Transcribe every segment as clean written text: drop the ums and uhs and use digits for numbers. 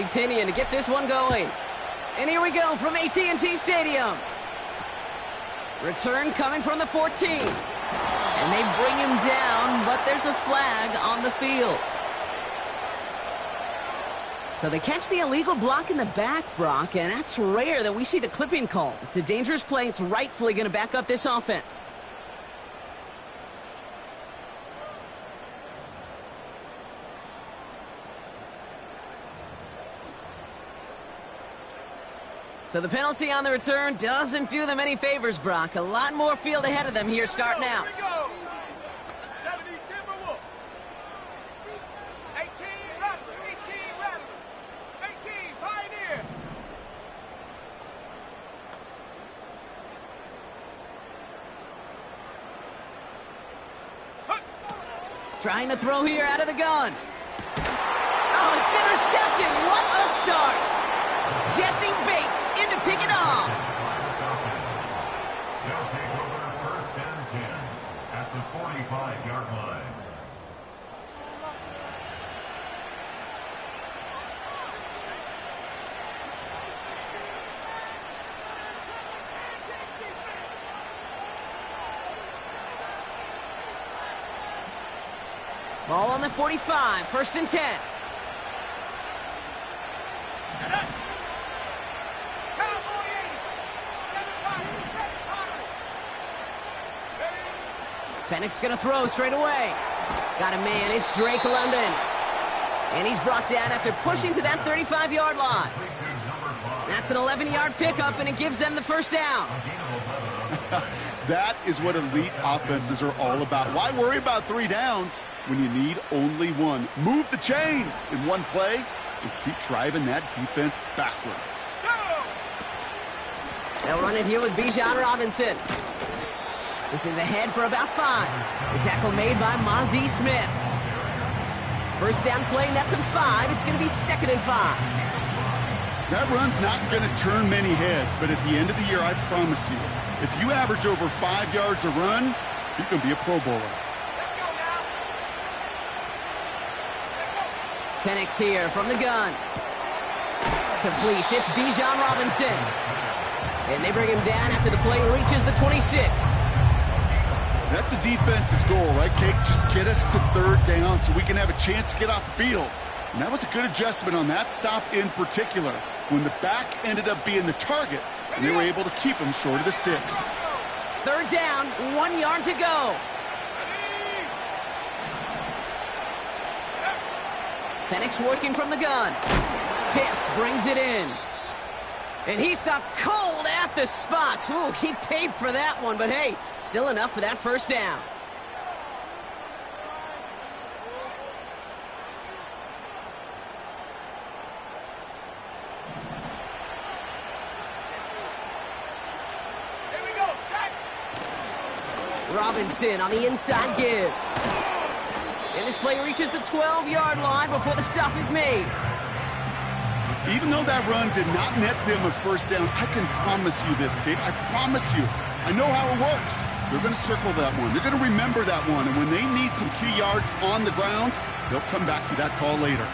opinion to get this one going. And here we go from AT&T Stadium. Return coming from the 14. And they bring him down, but there's a flag on the field. So they catch the illegal block in the back, Brock, and that's rare that we see the clipping call. It's a dangerous play. It's rightfully going to back up this offense. So the penalty on the return doesn't do them any favors, Brock. A lot more field ahead of them here starting out. Trying to throw here out of the gun. Oh, it's intercepted. What a start. Jesse Bates in to pick it off. They'll take over first and 10 at the 45-yard line. Ball on the 45, first and 10. Penix gonna throw straight away. Got a man, it's Drake London. And he's brought down after pushing to that 35-yard line. That's an 11-yard pickup, and it gives them the first down. That is what elite offenses are all about. Why worry about 3 downs when you need only one? Move the chains in one play and keep driving that defense backwards. They'll run it here with Bijan Robinson. This is ahead for about 5. The tackle made by Mozzie Smith. First down play, nets him 5. It's going to be 2nd and 5. That run's not going to turn many heads, but at the end of the year, I promise you, if you average over 5 yards a run, you're going to be a Pro Bowler. Penix here from the gun. Completes. It's Bijan Robinson. And they bring him down after the play reaches the 26. That's a defense's goal, right, Kate? Just get us to 3rd down so we can have a chance to get off the field. And that was a good adjustment on that stop in particular, when the back ended up being the target, and they were able to keep him short of the sticks. 3rd down, 1 yard to go. Penix working from the gun. Pitts brings it in. And he stopped cold at the spot. Ooh, he paid for that one, but hey, still enough for that first down. Robinson on the inside give. And this play reaches the 12-yard line before the stop is made. Even though that run did not net them a first down, I can promise you this, Kate. I promise you. I know how it works. They're going to circle that one. They're going to remember that one. And when they need some key yards on the ground, they'll come back to that call later.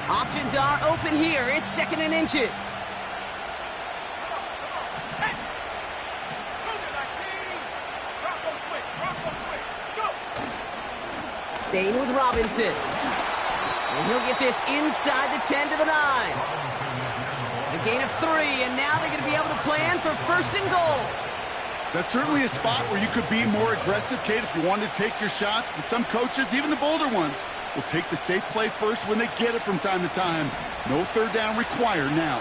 Options are open here. It's 2nd and inches. Staying with Robinson. And he'll get this inside the 10 to the 9. A gain of 3, and now they're going to be able to plan for 1st and goal. That's certainly a spot where you could be more aggressive, Kate, if you wanted to take your shots. But some coaches, even the bolder ones, will take the safe play first when they get it from time to time. No 3rd down required now.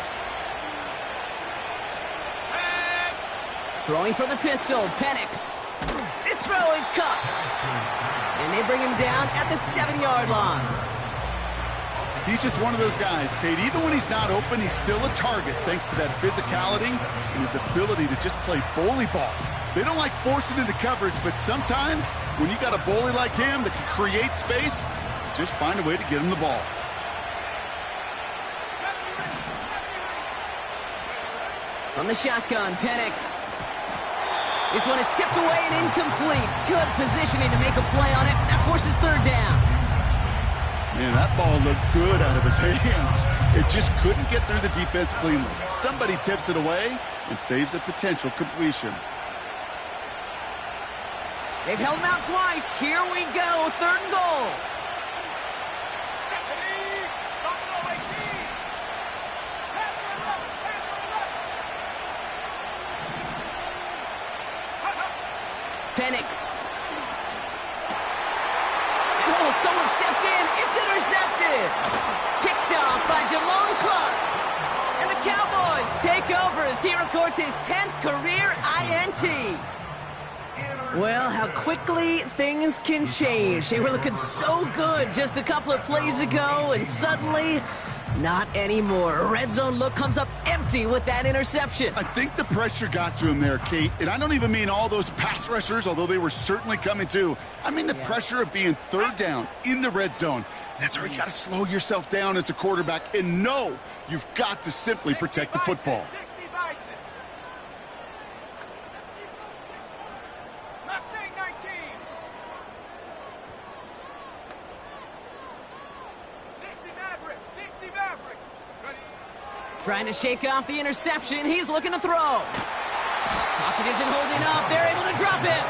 Throwing for the pistol, Penix. This throw is caught. And they bring him down at the 7-yard line. He's just one of those guys, Kate. Even when he's not open, he's still a target thanks to that physicality and his ability to just play bully ball. They don't like forcing into coverage, but sometimes when you got a bully like him that can create space, just find a way to get him the ball. From the shotgun, Penix. This one is tipped away and incomplete. Good positioning to make a play on it. That forces 3rd down. Man, that ball looked good out of his hands. It just couldn't get through the defense cleanly. Somebody tips it away and saves a potential completion. They've held him out twice. Here we go, 3rd and goal. Penix. Oh, someone stepped in. It's intercepted. Picked off by Jamon Clark. And the Cowboys take over as he records his 10th career INT. Well, how quickly things can change. They were looking so good just a couple of plays ago, and suddenly, not anymore. A red zone look comes up empty with that interception. I think the pressure got to him there, Kate. And I don't even mean all those pass rushers, although they were certainly coming too. I mean the pressure of being 3rd down in the red zone. That's where you got to slow yourself down as a quarterback and know you've got to simply protect the football. Trying to shake off the interception. He's looking to throw. Pocket isn't holding up. They're able to drop it.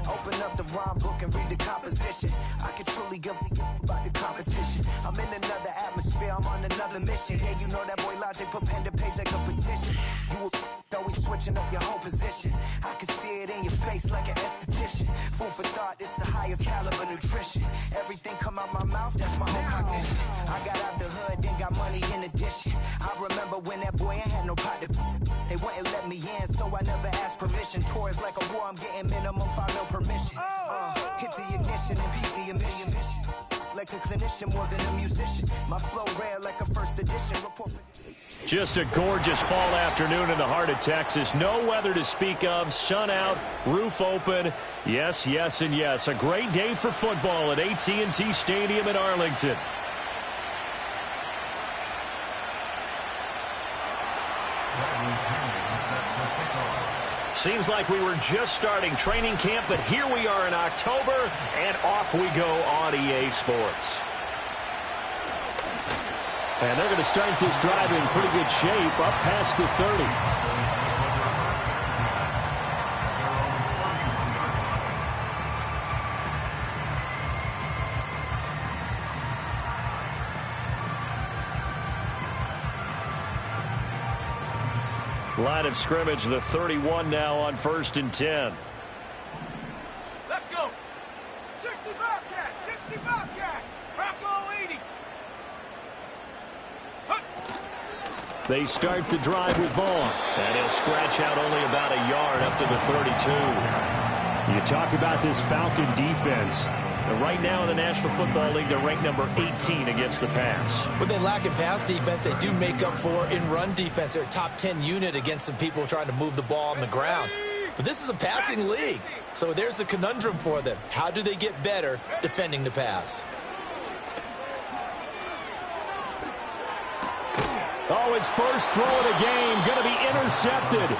Open up the rhyme book and read the composition. I can truly give about the competition. I'm in another atmosphere, I'm on another mission. Yeah, you know that boy Logic put pen to page like a petition. You always switching up your whole position. I can see it in your face like an esthetician. Food for thought, it's the highest caliber nutrition. Everything come out my mouth, that's my own cognition. I got out the hood, then got money in addition. I remember when that boy ain't had no pot to. They wouldn't let me in, so I never asked permission. Tours like a war, I'm getting minimum 5 mil permission. Hit the ignition and beat the emission. Like a clinician more than a musician. My flow rare like a first edition. Report. Just a gorgeous fall afternoon in the heart of Texas. No weather to speak of. Sun out, roof open. Yes, yes, and yes. A great day for football at AT&T Stadium in Arlington. Seems like we were just starting training camp, but here we are in October, and off we go on EA Sports. And they're going to start this drive in pretty good shape, up past the 30. Line of scrimmage, the 31 now on 1st and 10. Let's go. 60 Bobcat, 60 Bobcat. Bronco 80. They start the drive with Vaughn. And he'll scratch out only about a yard up to the 32. You talk about this Falcon defense. Right now in the National Football League, they're ranked number 18 against the pass. What they lack in pass defense, they do make up for in run defense. They're a top 10 unit against some people trying to move the ball on the ground. But this is a passing league, so there's a conundrum for them. How do they get better defending the pass? Oh, his first throw of the game going to be intercepted.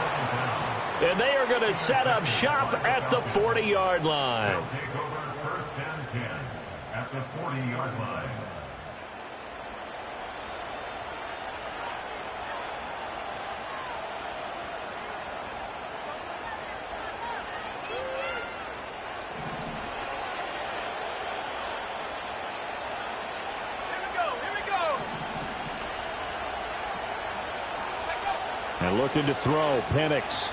And they are going to set up shop at the 40-yard line. Take over 1st and 10 at the 40-yard line. And looking to throw, Penix.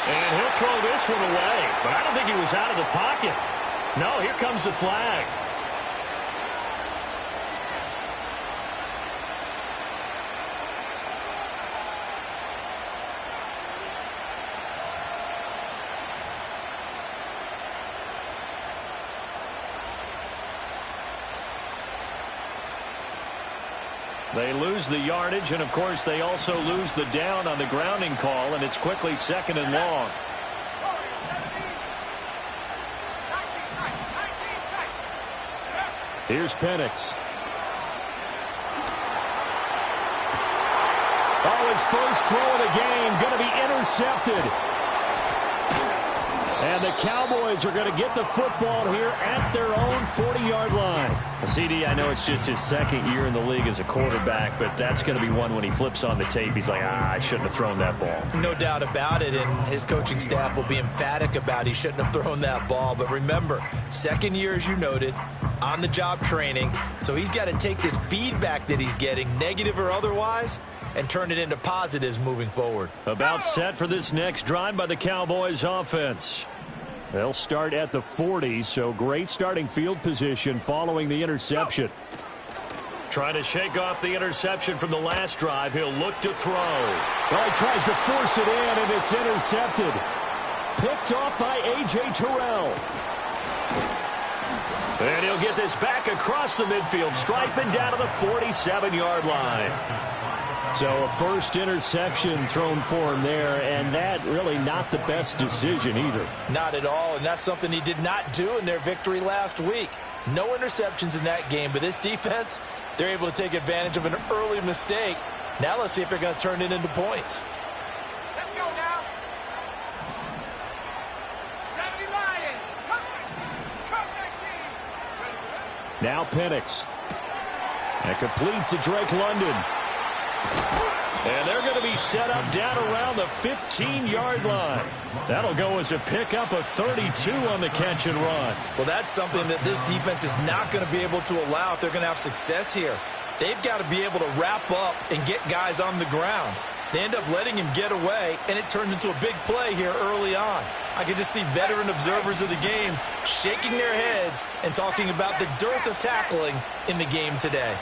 And he'll throw this one away, but I don't think he was out of the pocket. No, here comes the flag. They lose the yardage, and, of course, they also lose the down on the grounding call, and it's quickly 2nd and long. Here's Penix. Oh, his first throw of the game going to be intercepted. And the Cowboys are going to get the football here at their own 40-yard line. CD, I know it's just his 2nd year in the league as a quarterback, but that's going to be one when he flips on the tape. He's like, I shouldn't have thrown that ball. No doubt about it, and his coaching staff will be emphatic about he shouldn't have thrown that ball. But remember, 2nd year, as you noted, on-the-job training, so he's got to take this feedback that he's getting, negative or otherwise, and turn it into positives moving forward. About set for this next drive by the Cowboys offense. They'll start at the 40, so great starting field position following the interception. Trying to shake off the interception from the last drive. He'll look to throw. Well, he tries to force it in, and it's intercepted. Picked off by A.J. Terrell. And he'll get this back across the midfield, striping down to the 47-yard line. So a first interception thrown for him there, and that really not the best decision either. Not at all, and that's something he did not do in their victory last week. No interceptions in that game, but this defense, they're able to take advantage of an early mistake. Now let's see if they're going to turn it into points. Let's go now. 70 Lions. Come 19. Now Penix. And complete to Drake London. And they're going to be set up down around the 15-yard line. That'll go as a pickup of 32 on the catch and run. Well, that's something that this defense is not going to be able to allow if they're going to have success here. They've got to be able to wrap up and get guys on the ground. They end up letting him get away, and it turns into a big play here early on. I can just see veteran observers of the game shaking their heads and talking about the dearth of tackling in the game today.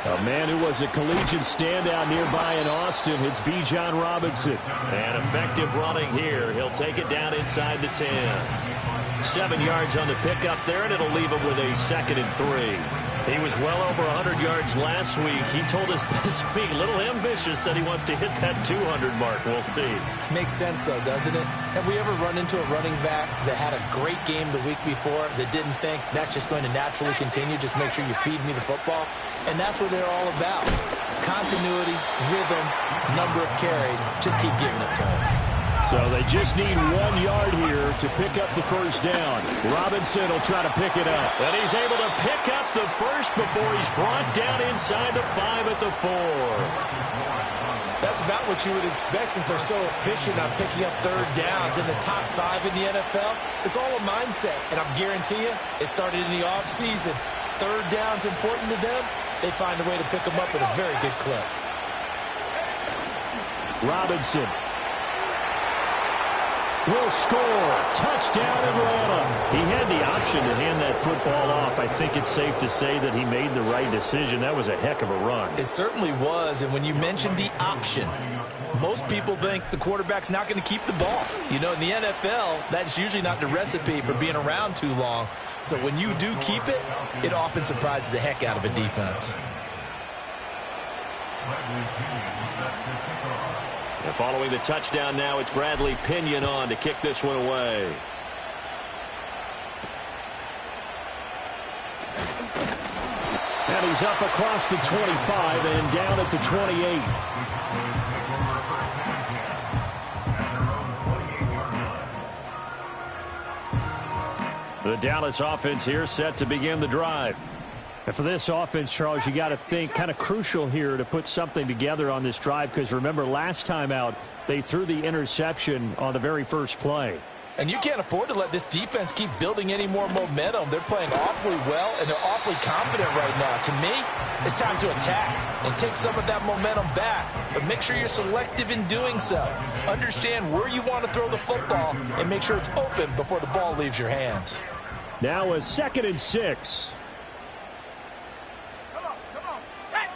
A man who was a collegiate standout nearby in Austin, it's Bijan Robinson. And effective running here. He'll take it down inside the 10. 7 yards on the pickup there, and it'll leave him with a 2nd and 3. He was well over 100 yards last week. He told us this week, a little ambitious, said he wants to hit that 200 mark. We'll see. Makes sense, though, doesn't it? Have we ever run into a running back that had a great game the week before that didn't think that's just going to naturally continue, just make sure you feed me the football? And that's what they're all about. Continuity, rhythm, number of carries. Just keep giving it to him. So they just need 1 yard here to pick up the first down. Robinson will try to pick it up. And he's able to pick up the first before he's brought down inside the 5 at the 4. That's about what you would expect since they're so efficient on picking up third downs in the top 5 in the NFL. It's all a mindset, and I guarantee you it started in the offseason. Third down's important to them. They find a way to pick them up at a very good clip. Robinson will score. Touchdown, Atlanta. He had the option to hand that football off. I think it's safe to say that he made the right decision. That was a heck of a run. It certainly was, and when you mentioned the option, most people think the quarterback's not going to keep the ball. You know, in the NFL, that's usually not the recipe for being around too long. So when you do keep it, it often surprises the heck out of a defense. And following the touchdown now, it's Bradley Pinion on to kick this one away. And he's up across the 25 and down at the 28. The Dallas offense here set to begin the drive. And for this offense, Charles, you got to think kind of crucial here to put something together on this drive, because remember last time out they threw the interception on the very first play. And you can't afford to let this defense keep building any more momentum. They're playing awfully well, and they're awfully confident right now. To me, it's time to attack and take some of that momentum back. But make sure you're selective in doing so. Understand where you want to throw the football and make sure it's open before the ball leaves your hands. Now a 2nd and 6. Come on, set.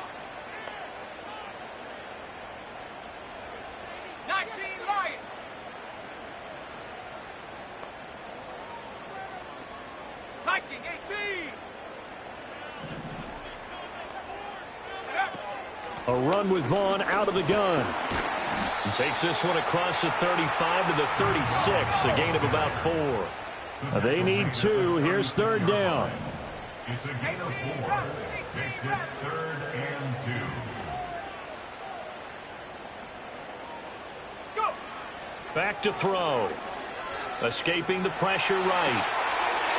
19 Lions. Viking 18. A run with Vaughn out of the gun. And takes this one across the 35 to the 36, a gain of about 4. They need 2. Here's 3rd down. It's a gain of 4. Makes it 3rd and 2. Go. Back to throw. Escaping the pressure right.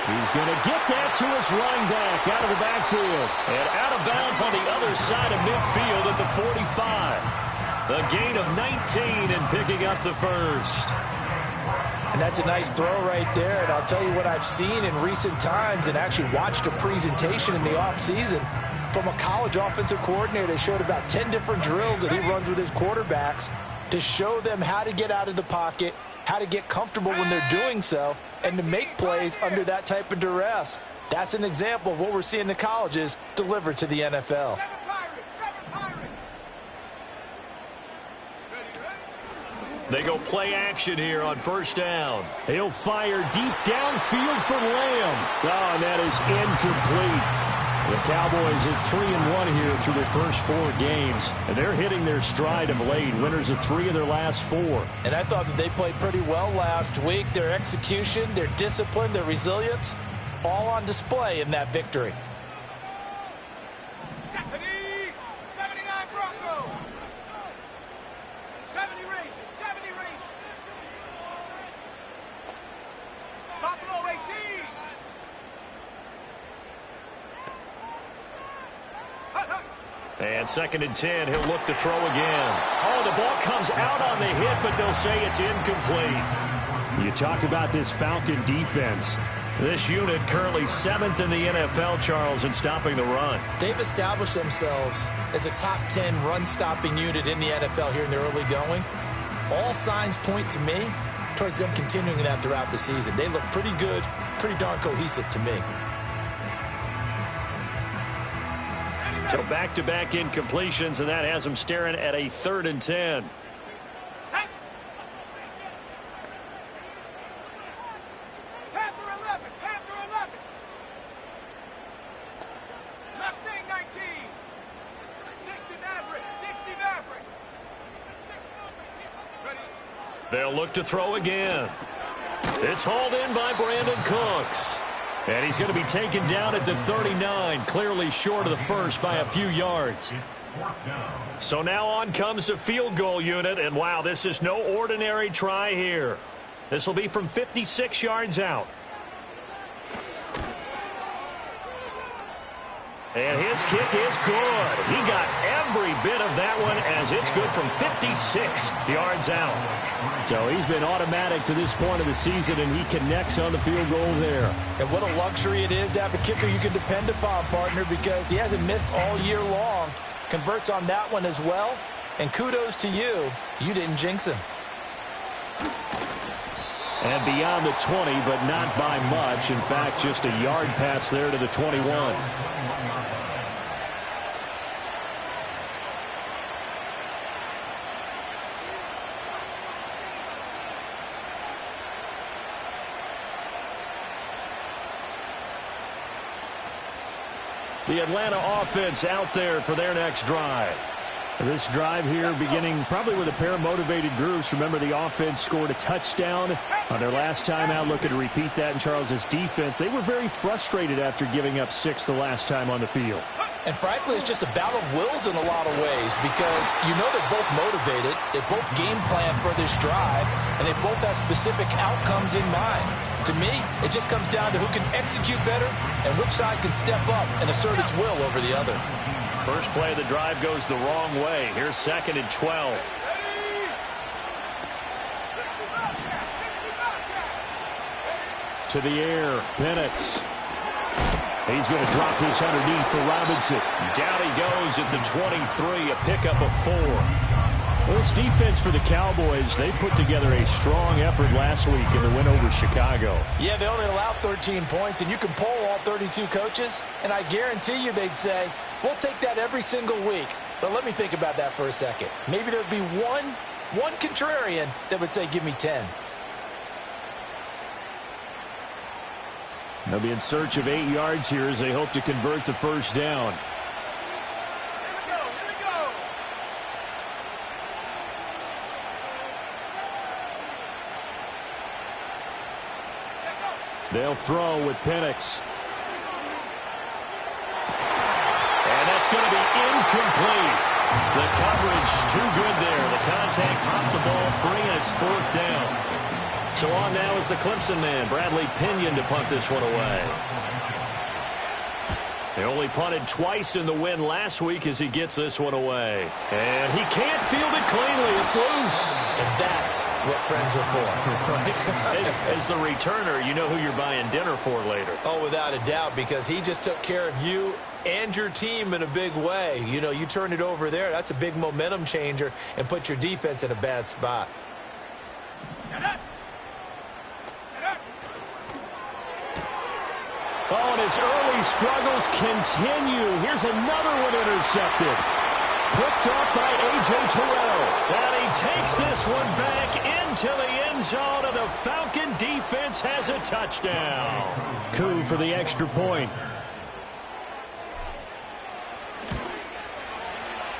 He's going to get that to his running back out of the backfield. And out of bounds on the other side of midfield at the 45. A gain of 19 and picking up the 1st. And that's a nice throw right there. And I'll tell you what I've seen in recent times and actually watched a presentation in the offseason from a college offensive coordinator that showed about 10 different drills that he runs with his quarterbacks to show them how to get out of the pocket, how to get comfortable when they're doing so, and to make plays under that type of duress. That's an example of what we're seeing in the colleges delivered to the NFL. They go play action here on 1st down. He'll fire deep downfield for Lamb. Oh, and that is incomplete. The Cowboys at 3-1 here through their first 4 games. And they're hitting their stride of late. Winners of 3 of their last 4. And I thought that they played pretty well last week. Their execution, their discipline, their resilience, all on display in that victory. 79 Broncos. 70 Rangers. 70 Rangers. Buffalo 18. And 2nd and 10, he'll look to throw again. Oh, the ball comes out on the hit, but they'll say it's incomplete. You talk about this Falcon defense. This unit currently 7th in the NFL, Charles, in stopping the run. They've established themselves as a top 10 run-stopping unit in the NFL here in the early going. All signs point to me towards them continuing that throughout the season. They look pretty good, pretty darn cohesive to me. So back-to-back incompletions, and that has them staring at a 3rd and 10. Panther 11. Panther 11. Mustang 19. 60 Maverick. 60 Maverick. Ready. They'll look to throw again. It's hauled in by Brandon Cooks. And he's going to be taken down at the 39, clearly short of the 1st by a few yards. So now on comes the field goal unit, and wow, this is no ordinary try here. This will be from 56 yards out. And his kick is good. He got every bit of that one as it's good from 56 yards out. So he's been automatic to this point of the season, and he connects on the field goal there. And what a luxury it is to have a kicker you can depend upon, partner, because he hasn't missed all year long. Converts on that one as well. And kudos to you. You didn't jinx him. And beyond the 20, but not by much. In fact, just a yard pass there to the 21. The Atlanta offense out there for their next drive. This drive here beginning probably with a pair of motivated groups. Remember, the offense scored a touchdown on their last time out. Looking to repeat that in Charles's defense. They were very frustrated after giving up 6 the last time on the field. And frankly, it's just a battle of wills in a lot of ways because you know they're both motivated. They both game plan for this drive, and they both have specific outcomes in mind. To me, it just comes down to who can execute better and which side can step up and assert its will over the other. First play of the drive goes the wrong way. Here's 2nd and 12. to the air. Penix. He's going to drop this underneath for Robinson. Down he goes at the 23, a pickup of 4. Well, this defense for the Cowboys, they put together a strong effort last week in the win over Chicago. Yeah, they only allowed 13 points, and you can poll all 32 coaches, and I guarantee you they'd say, we'll take that every single week. But let me think about that for a second. Maybe there'd be one contrarian that would say, give me 10. They'll be in search of 8 yards here as they hope to convert the first down. They'll throw with Penix. And that's going to be incomplete. The coverage too good there. The contact popped the ball free, and it's 4th down. So on now is the Clemson man, Bradley Pinion, to punt this one away. They only punted twice in the win last week as he gets this one away. And he can't field it cleanly. It's loose. And that's what friends are for. As the returner, you know who you're buying dinner for later. Oh, without a doubt, because he just took care of you and your team in a big way. You know, you turn it over there, that's a big momentum changer and put your defense in a bad spot. Oh, and his early struggles continue. Here's another one intercepted. Picked up by A.J. Terrell. And he takes this one back into the end zone, and the Falcon defense has a touchdown. Coup for the extra point.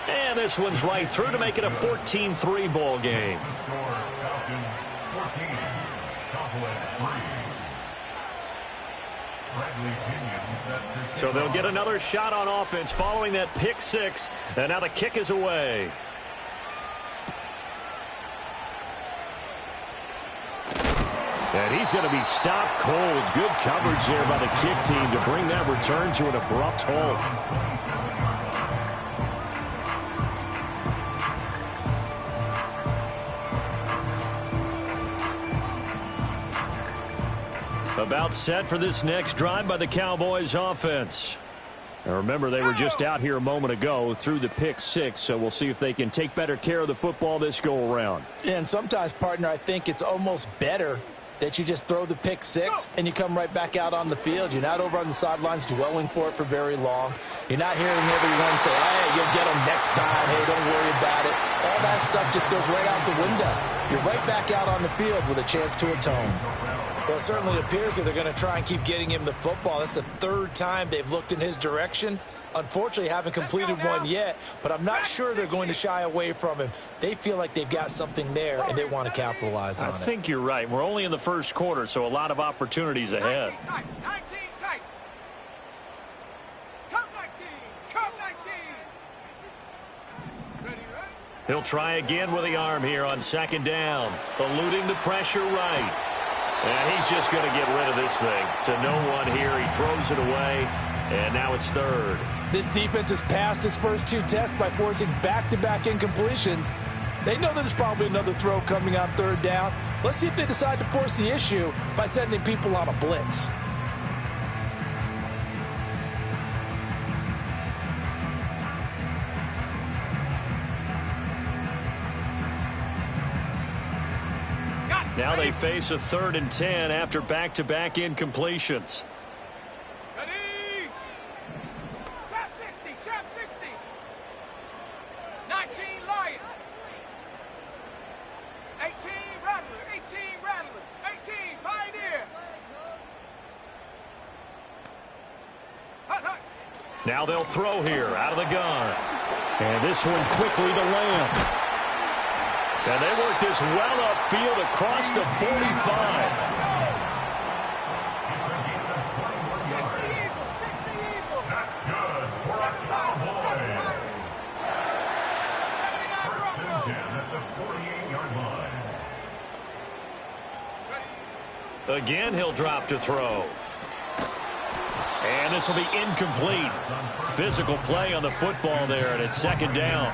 And this one's right through to make it a 14-3 ball game. Falcons 14, Cowboys 3. So they'll get another shot on offense following that pick 6. And now the kick is away. And he's going to be stopped cold. Good coverage there by the kick team to bring that return to an abrupt halt. About set for this next drive by the Cowboys offense. Now remember, they were just out here a moment ago through the pick 6, so we'll see if they can take better care of the football this go around. And sometimes, partner, I think it's almost better that you just throw the pick 6 and you come right back out on the field. You're not over on the sidelines dwelling for it for very long. You're not hearing everyone say, hey, you'll get them next time. Hey, don't worry about it. All that stuff just goes right out the window. You're right back out on the field with a chance to atone. Well, it certainly appears that they're going to try and keep getting him the football. That's the 3rd time they've looked in his direction. Unfortunately, haven't completed one yet, but I'm not sure they're going to shy away from him. They feel like they've got something there, and they want to capitalize on it. I think you're right. We're only in the first quarter, so a lot of opportunities ahead. 19 tight. 19 tight. Come 19. Come 19. Ready, ready? He'll try again with the arm here on 2nd down. Eluding the pressure right. And he's just going to get rid of this thing. To no one here. He throws it away, and now it's 3rd. This defense has passed its first 2 tests by forcing back-to-back incompletions. They know that there's probably another throw coming on 3rd down. Let's see if they decide to force the issue by sending people on a blitz. Now they face a 3rd and 10 after back-to-back incompletions. Ready? Trap 60. Trap 60. 19 Lion. 18 Rattler. 18 Rattler. 18 Pioneer. Hut, hut. Now they'll throw here out of the gun. And this one quickly to Lamb. And they work this well upfield across the 45. 60 Eagle. 60 Eagle. That's good for a Cowboys. 79 First and Bronco. 10 at the 48-yard line. Again, he'll drop to throw. And this will be incomplete. Physical play on the football there, and it's 2nd down.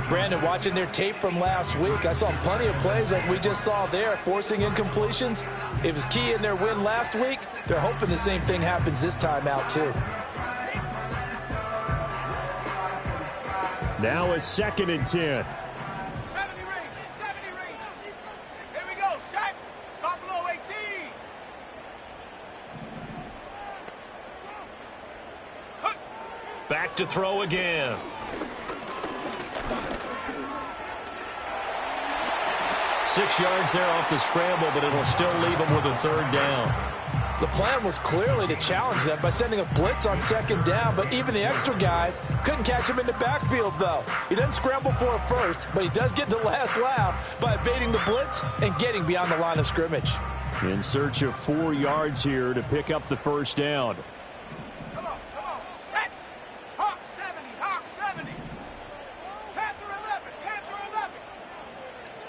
Brandon, watching their tape from last week, I saw plenty of plays like we just saw there, forcing incompletions. It was key in their win last week. They're hoping the same thing happens this time out, too. Now a 2nd and 10. 70 range, 70 range. Here we go, set. Buffalo 18. Back to throw again. Six yards there off the scramble, but it'll still leave them with a 3rd down. The plan was clearly to challenge them by sending a blitz on 2nd down, but even the extra guys couldn't catch him in the backfield, though. He doesn't scramble for a first, but he does get the last laugh by evading the blitz and getting beyond the line of scrimmage. In search of 4 yards here to pick up the 1st down. Come on, set. Hawk 70, Hawk 70. Panther 11, Panther 11.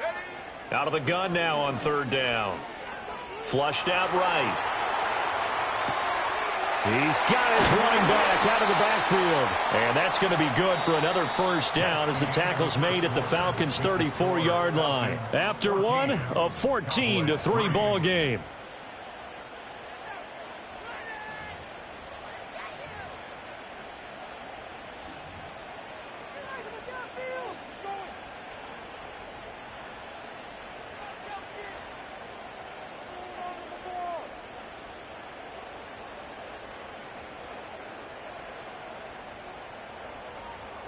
Ready? Out of the gun now on 3rd down. Flushed out right. He's got his running back out of the backfield. And that's going to be good for another 1st down as the tackle's made at the Falcons' 34-yard line. After one, a 14-3 ball game.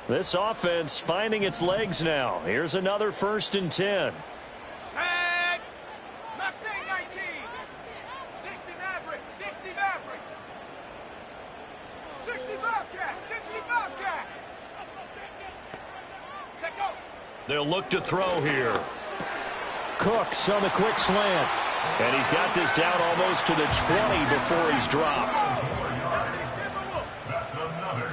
This offense finding its legs now. Here's another 1st and 10. Set. Mustang 19. 60 Maverick, 60 Maverick. 60 Bobcat, 60 Bobcat. Check out. They'll look to throw here. Cooks on the quick slant. And he's got this down almost to the 20 before he's dropped. That's another.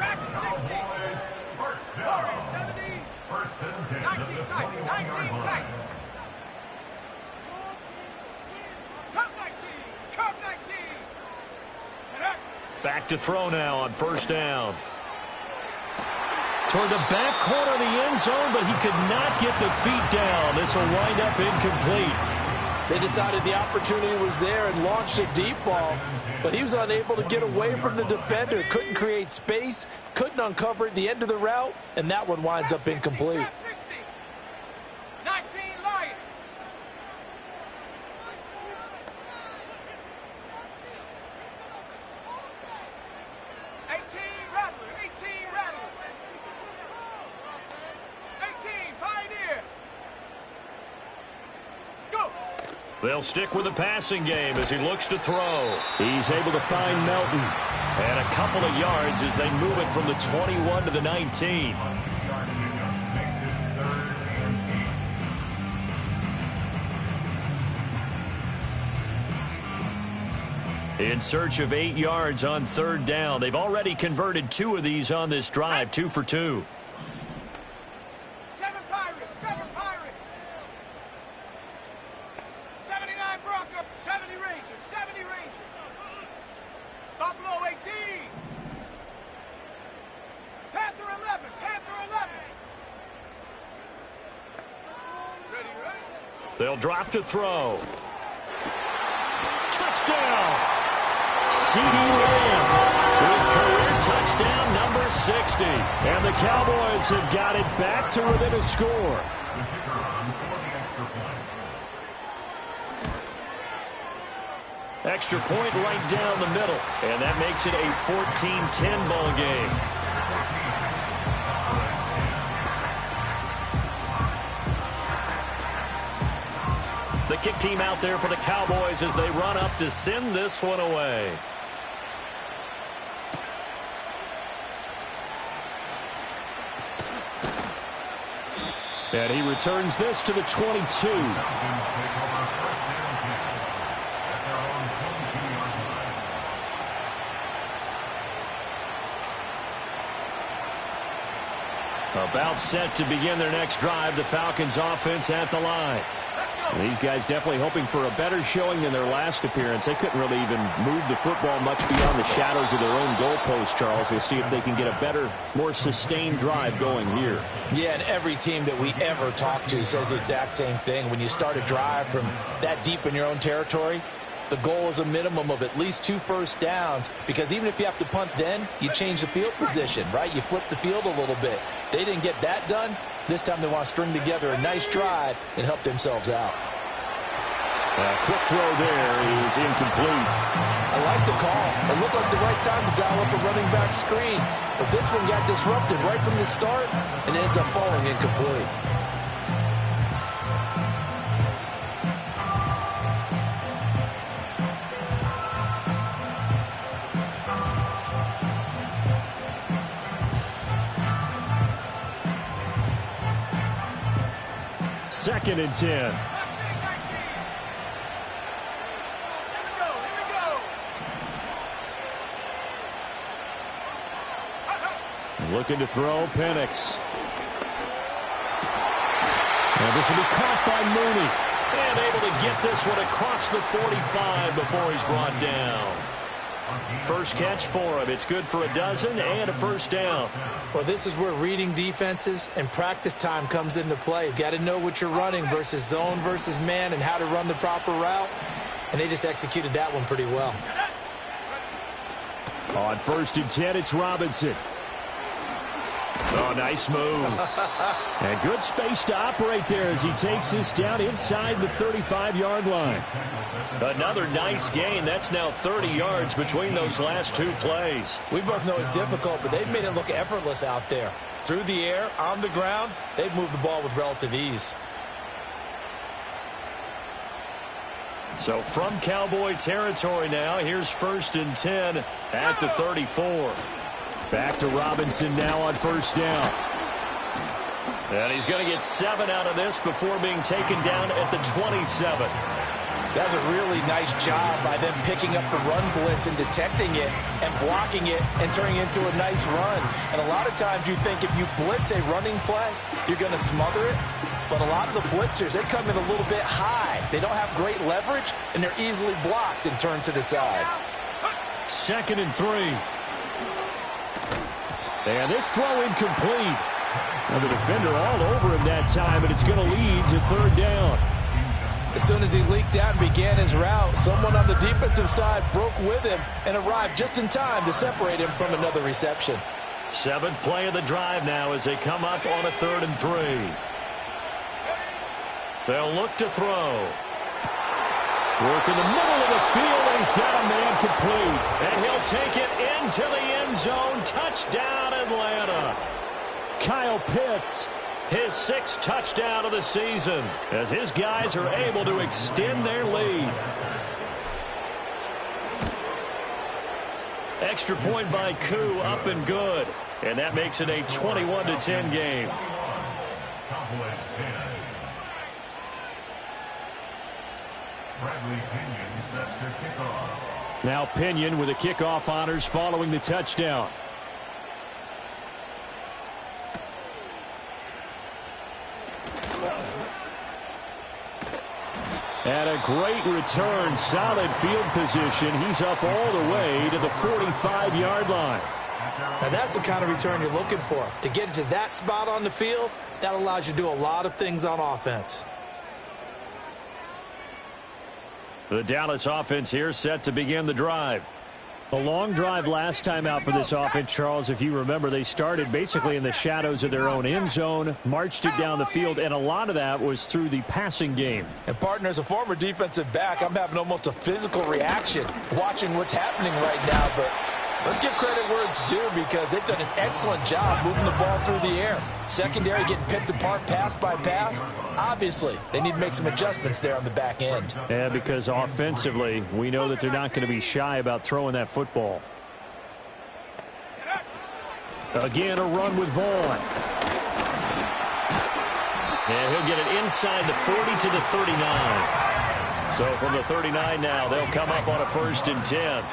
19 tight, 19 tight. Cup 19, Cup 19. Back to throw now on 1st down. Toward the back corner of the end zone, but he could not get the feet down. This will wind up incomplete. They decided the opportunity was there and launched a deep ball, but he was unable to get away from the defender. Couldn't create space, couldn't uncover the end of the route, and that one winds up incomplete. 19 Lion. Rattler, 18 Rattler. 18 Pioneer. Go. They'll stick with the passing game as he looks to throw. He's able to find Melton. And a couple of yards as they move it from the 21 to the 19. In search of 8 yards on 3rd down. They've already converted 2 of these on this drive, 2 for 2. 7 Pirates, 7 Pirates. 79 Bronco, 70 Rangers, 70 Rangers. Buffalo 18. Panther 11, Panther 11. Ready, ready? They'll drop to throw. Touchdown! C.D. Lamb with career touchdown number 60. And the Cowboys have got it back to within a score. Extra point right down the middle. And that makes it a 14-10 ball game. The kick team out there for the Cowboys as they run up to send this one away. And he returns this to the 22. About set to begin their next drive, the Falcons offense at the line. And these guys definitely hoping for a better showing than their last appearance. They couldn't really even move the football much beyond the shadows of their own goalpost, Charles. We'll see if they can get a better, more sustained drive going here. Yeah, and every team that we ever talk to says the exact same thing. When you start a drive from that deep in your own territory, The goal is a minimum of at least 2 first downs, because even if you have to punt then, you change the field position, right? You flip the field a little bit. They didn't get that done. This time they want to string together a nice drive and help themselves out. Quick throw there is incomplete. I like the call. It looked like the right time to dial up a running back screen. But this one got disrupted right from the start and ends up falling incomplete. Second and 10. Looking to throw, Penix. And this will be caught by Mooney. And able to get this one across the 45 before he's brought down. First catch for him. It's good for a dozen and a first down. Well, this is where reading defenses and practice time comes into play. You've got to know what you're running versus zone versus man and how to run the proper route. And they just executed that one pretty well. On first and 10, it's Robinson. Oh, nice move. And good space to operate there as he takes this down inside the 35-yard line. Another nice gain. That's now 30 yards between those last 2 plays. We both know it's difficult, but they've made it look effortless out there. Through the air, on the ground, they've moved the ball with relative ease. So from Cowboy territory now, here's first and 10 at the 34. Back to Robinson now on first down. And he's going to get 7 out of this before being taken down at the 27. That's a really nice job by them picking up the run blitz and detecting it and blocking it and turning it into a nice run. And a lot of times you think if you blitz a running play, you're going to smother it. But a lot of the blitzers, they come in a little bit high. They don't have great leverage, and they're easily blocked and turned to the side. Second and 3. And this throw incomplete. And the defender all over him that time, and it's going to lead to third down. As soon as he leaked out and began his route, someone on the defensive side broke with him and arrived just in time to separate him from another reception. 7th play of the drive now as they come up on a 3rd and 3. They'll look to throw. Work in the middle of the field, and he's got a man complete. And he'll take it into the end zone. Touchdown, Atlanta. Kyle Pitts, his 6th touchdown of the season, as his guys are able to extend their lead. Extra point by Koo, up and good. And that makes it a 21-10 game. Now Pinion with the kickoff honors following the touchdown. And a great return, solid field position. He's up all the way to the 45-yard line. Now that's the kind of return you're looking for. To get to that spot on the field, that allows you to do a lot of things on offense. The Dallas offense here set to begin the drive. A long drive last time out for this offense, Charles. If you remember, they started basically in the shadows of their own end zone, marched it down the field, and a lot of that was through the passing game. And, partner, as a former defensive back, I'm having almost a physical reaction watching what's happening right now. But let's give credit where it's due, because they've done an excellent job moving the ball through the air. Secondary getting picked apart pass by pass. Obviously, they need to make some adjustments there on the back end. Yeah, because offensively, we know that they're not going to be shy about throwing that football. Again, a run with Vaughn. And he'll get it inside the 40 to the 39. So from the 39 now, they'll come up on a 1st and 10.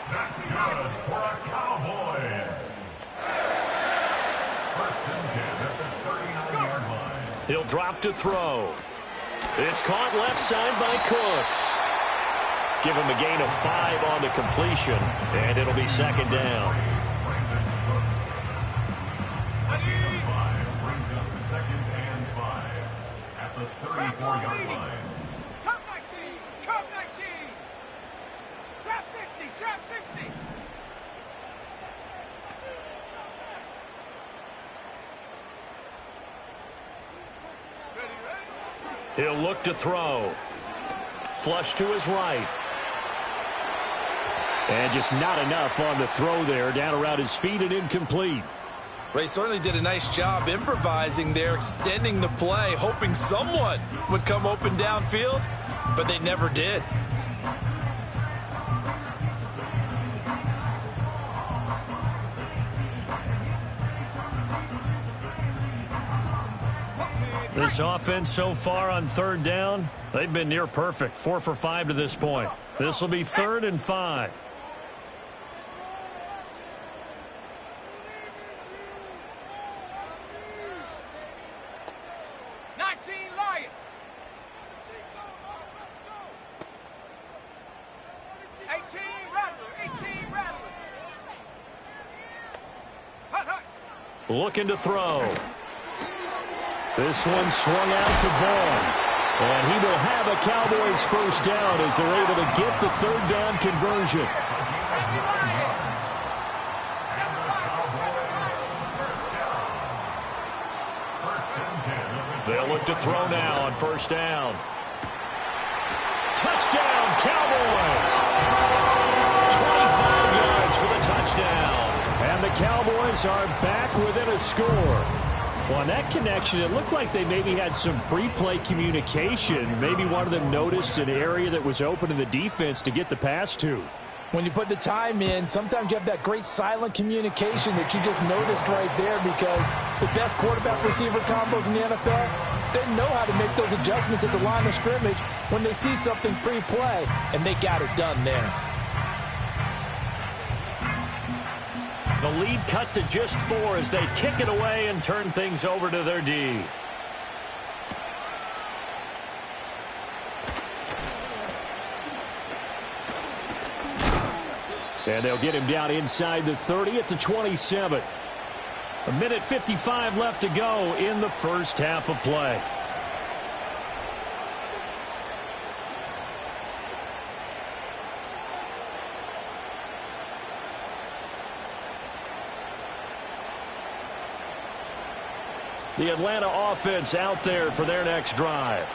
That's good for a Cowboys. 1st and 10 at the 39-yard line. He'll drop to throw. It's caught left side by Cooks. Give him a gain of 5 on the completion, and it'll be 2nd down. Brings up 2nd and 5 at the 34-yard line. Come 19! Come 19! Trap 60, trap 60. He'll look to throw. Flush to his right. And just not enough on the throw there. Down around his feet and incomplete. They certainly did a nice job improvising there, extending the play, hoping someone would come open downfield, but they never did. This offense so far on third down, they've been near perfect. 4 for 5 to this point. This will be 3rd and 5. Looking to throw. This one swung out to Vaughn. And he will have a Cowboys first down as they're able to get the 3rd down conversion. They'll look to throw now on 1st down. Touchdown, Cowboys! 25 yards for the touchdown. And the Cowboys are back within a score. Well, on that connection, it looked like they maybe had some pre-play communication. Maybe one of them noticed an area that was open in the defense to get the pass to. When you put the time in, sometimes you have that great silent communication that you just noticed right there, because the best quarterback-receiver combos in the NFL, they know how to make those adjustments at the line of scrimmage when they see something pre-play, and they got it done there. The lead cut to just 4 as they kick it away and turn things over to their D. And they'll get him down inside the 30 at the 27. 1:55 left to go in the first half of play. The Atlanta offense out there for their next drive.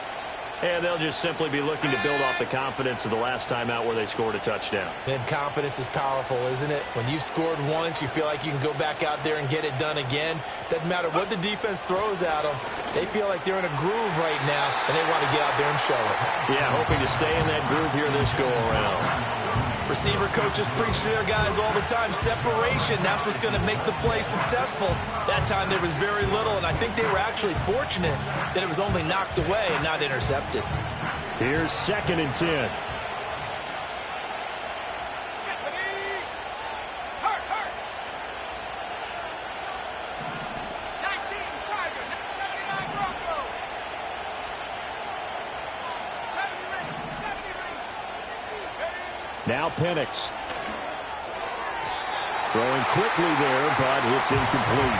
And they'll just simply be looking to build off the confidence of the last time out where they scored a touchdown. And confidence is powerful, isn't it? When you've scored once, you feel like you can go back out there and get it done again. Doesn't matter what the defense throws at them. They feel like they're in a groove right now, and they want to get out there and show it. Yeah, hoping to stay in that groove here this go-around. Receiver coaches preach to their guys all the time. Separation, that's what's going to make the play successful. That time there was very little, and I think they were actually fortunate that it was only knocked away and not intercepted. Here's 2nd and 10. Now Penix. Throwing quickly there, but it's incomplete.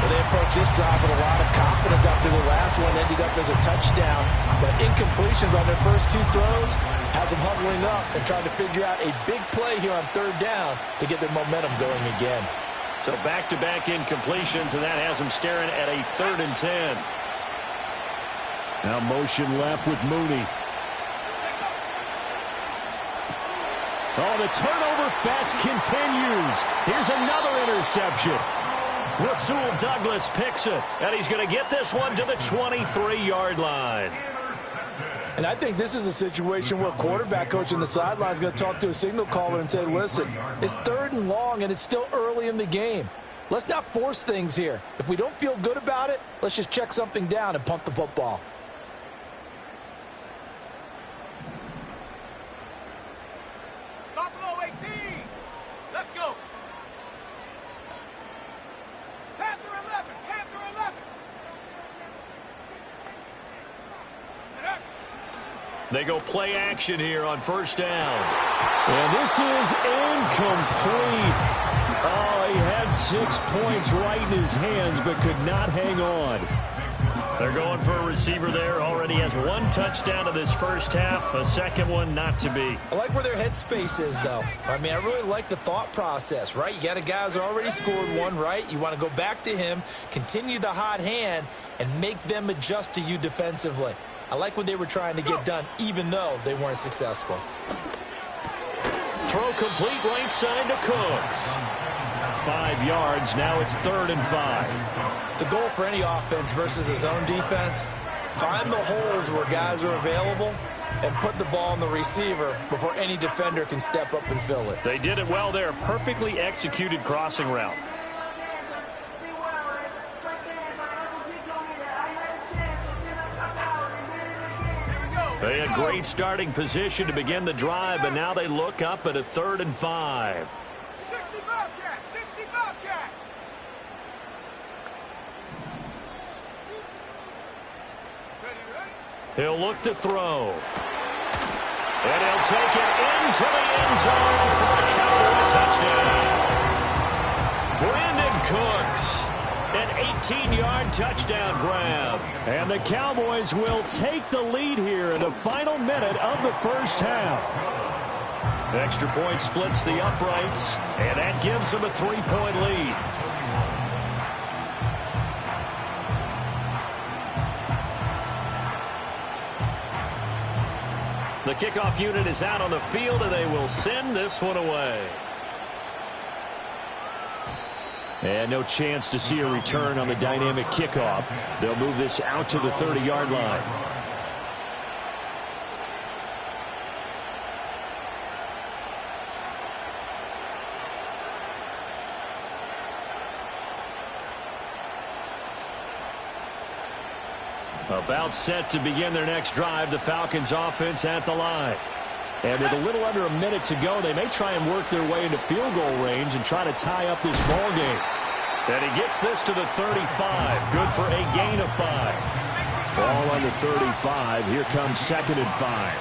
Well, they approached this drive with a lot of confidence after the last one ended up as a touchdown. But incompletions on their first 2 throws has them huddling up and trying to figure out a big play here on 3rd down to get their momentum going again. So back-to-back incompletions, and that has them staring at a 3rd and 10. Now motion left with Mooney. Oh, the turnover fest continues. Here's another interception. Rasul Douglas picks it, and he's going to get this one to the 23-yard line. And I think this is a situation where a quarterback coach on the sideline is going to talk to a signal caller and say, listen, it's 3rd and long, and it's still early in the game. Let's not force things here. If we don't feel good about it, let's just check something down and punt the football. Let's go. Panther 11. Panther 11. They go play action here on 1st down. And this is incomplete. Oh, he had 6 points right in his hands, but could not hang on. They're going for a receiver there. Already has one touchdown in this first half. A second one not to be. I like where their headspace is, though. I mean, I really like the thought process, right? You got a guy who's already scored one, right? You want to go back to him, continue the hot hand, and make them adjust to you defensively. I like what they were trying to get done, even though they weren't successful. Throw complete right side to Cooks. 5 yards. Now it's 3rd and 5. The goal for any offense versus his own defense, find the holes where guys are available and put the ball on the receiver before any defender can step up and fill it. They did it well there. Perfectly executed crossing route. They had great starting position to begin the drive, but now they look up at a 3rd and 5. 60 Bobcat! 60 Bobcat! He'll look to throw. And he'll take it into the end zone for a Cowboy touchdown. Brandon Cooks, an 18-yard touchdown grab. And the Cowboys will take the lead here in the final minute of the first half. Extra point splits the uprights, and that gives them a 3-point lead. The kickoff unit is out on the field, and they will send this one away. And no chance to see a return on the dynamic kickoff. They'll move this out to the 30-yard line. About set to begin their next drive, the Falcons offense at the line. And with a little under a minute to go, they may try and work their way into field goal range and try to tie up this ball game. And he gets this to the 35. Good for a gain of 5. Ball on the 35. Here comes 2nd and 5.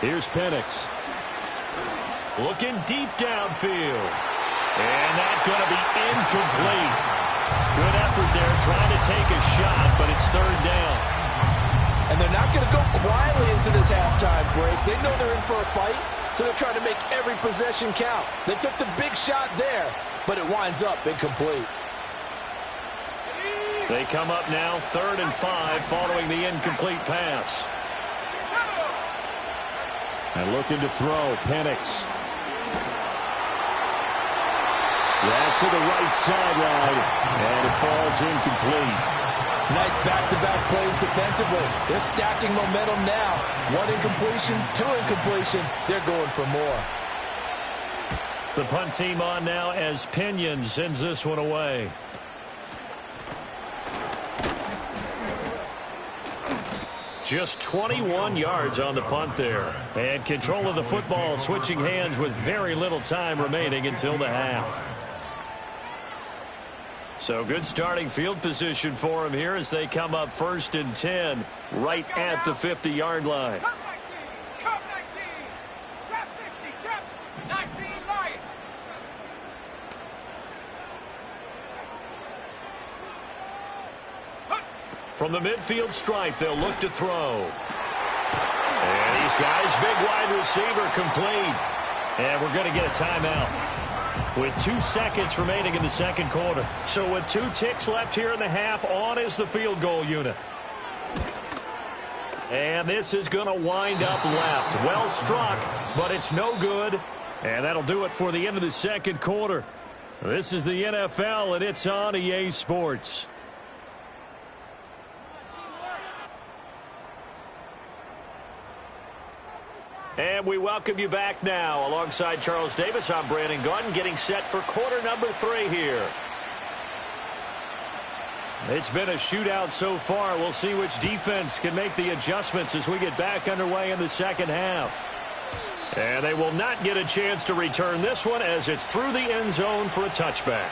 Here's Penix. Looking deep downfield. And that's going to be incomplete. Good effort there trying to take a shot, but it's 3rd down. And they're not going to go quietly into this halftime break. They know they're in for a fight, so they're trying to make every possession count. They took the big shot there, but it winds up incomplete. They come up now 3rd and 5 following the incomplete pass. And looking to throw, Penix. That's to the right sideline, and it falls incomplete. Nice back-to-back plays defensively. They're stacking momentum now. 1 incompletion, 2 incompletion. They're going for more. The punt team on now as Pinion sends this one away. Just 21 yards on the punt there. And control of the football switching hands with very little time remaining until the half. So good starting field position for them here as they come up 1st and 10 right at the 50-yard line. Cup 19! Cup 19! Trap 60! Trap 19 Lion! From the midfield stripe, they'll look to throw. And he's got his big wide receiver complete. And we're going to get a timeout with 2 seconds remaining in the second quarter. So with 2 ticks left here in the half, on is the field goal unit. And this is going to wind up left. Well struck, but it's no good. And that'll do it for the end of the second quarter. This is the NFL, and it's on EA Sports. And we welcome you back now. Alongside Charles Davis, I'm Brandon Gaudin, getting set for quarter number 3 here. It's been a shootout so far. We'll see which defense can make the adjustments as we get back underway in the second half. And they will not get a chance to return this one as it's through the end zone for a touchback.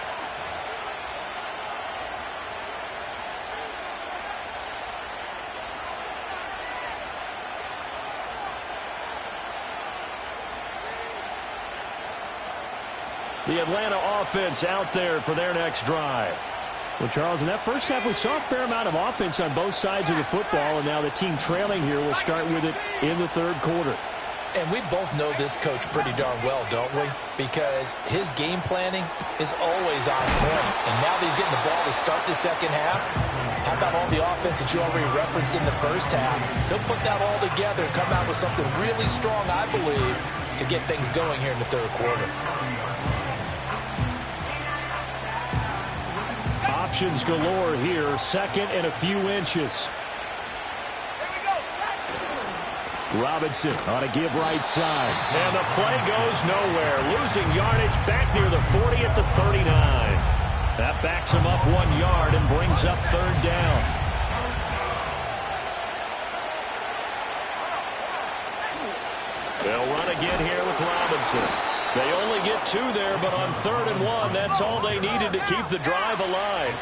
The Atlanta offense out there for their next drive. Well, Charles, in that first half, we saw a fair amount of offense on both sides of the football, and now the team trailing here will start with it in the third quarter. And we both know this coach pretty darn well, don't we? Because his game planning is always on point. And now that he's getting the ball to start the second half, how about all the offense that you already referenced in the first half? He'll put that all together and come out with something really strong, I believe, to get things going here in the third quarter. Options galore here, second and a few inches. Robinson on a give right side. And the play goes nowhere. Losing yardage back near the 40 at the 39. That backs him up 1 yard and brings up third down. They'll run again here with Robinson. They only get 2 there, but on 3rd and 1, that's all they needed to keep the drive alive.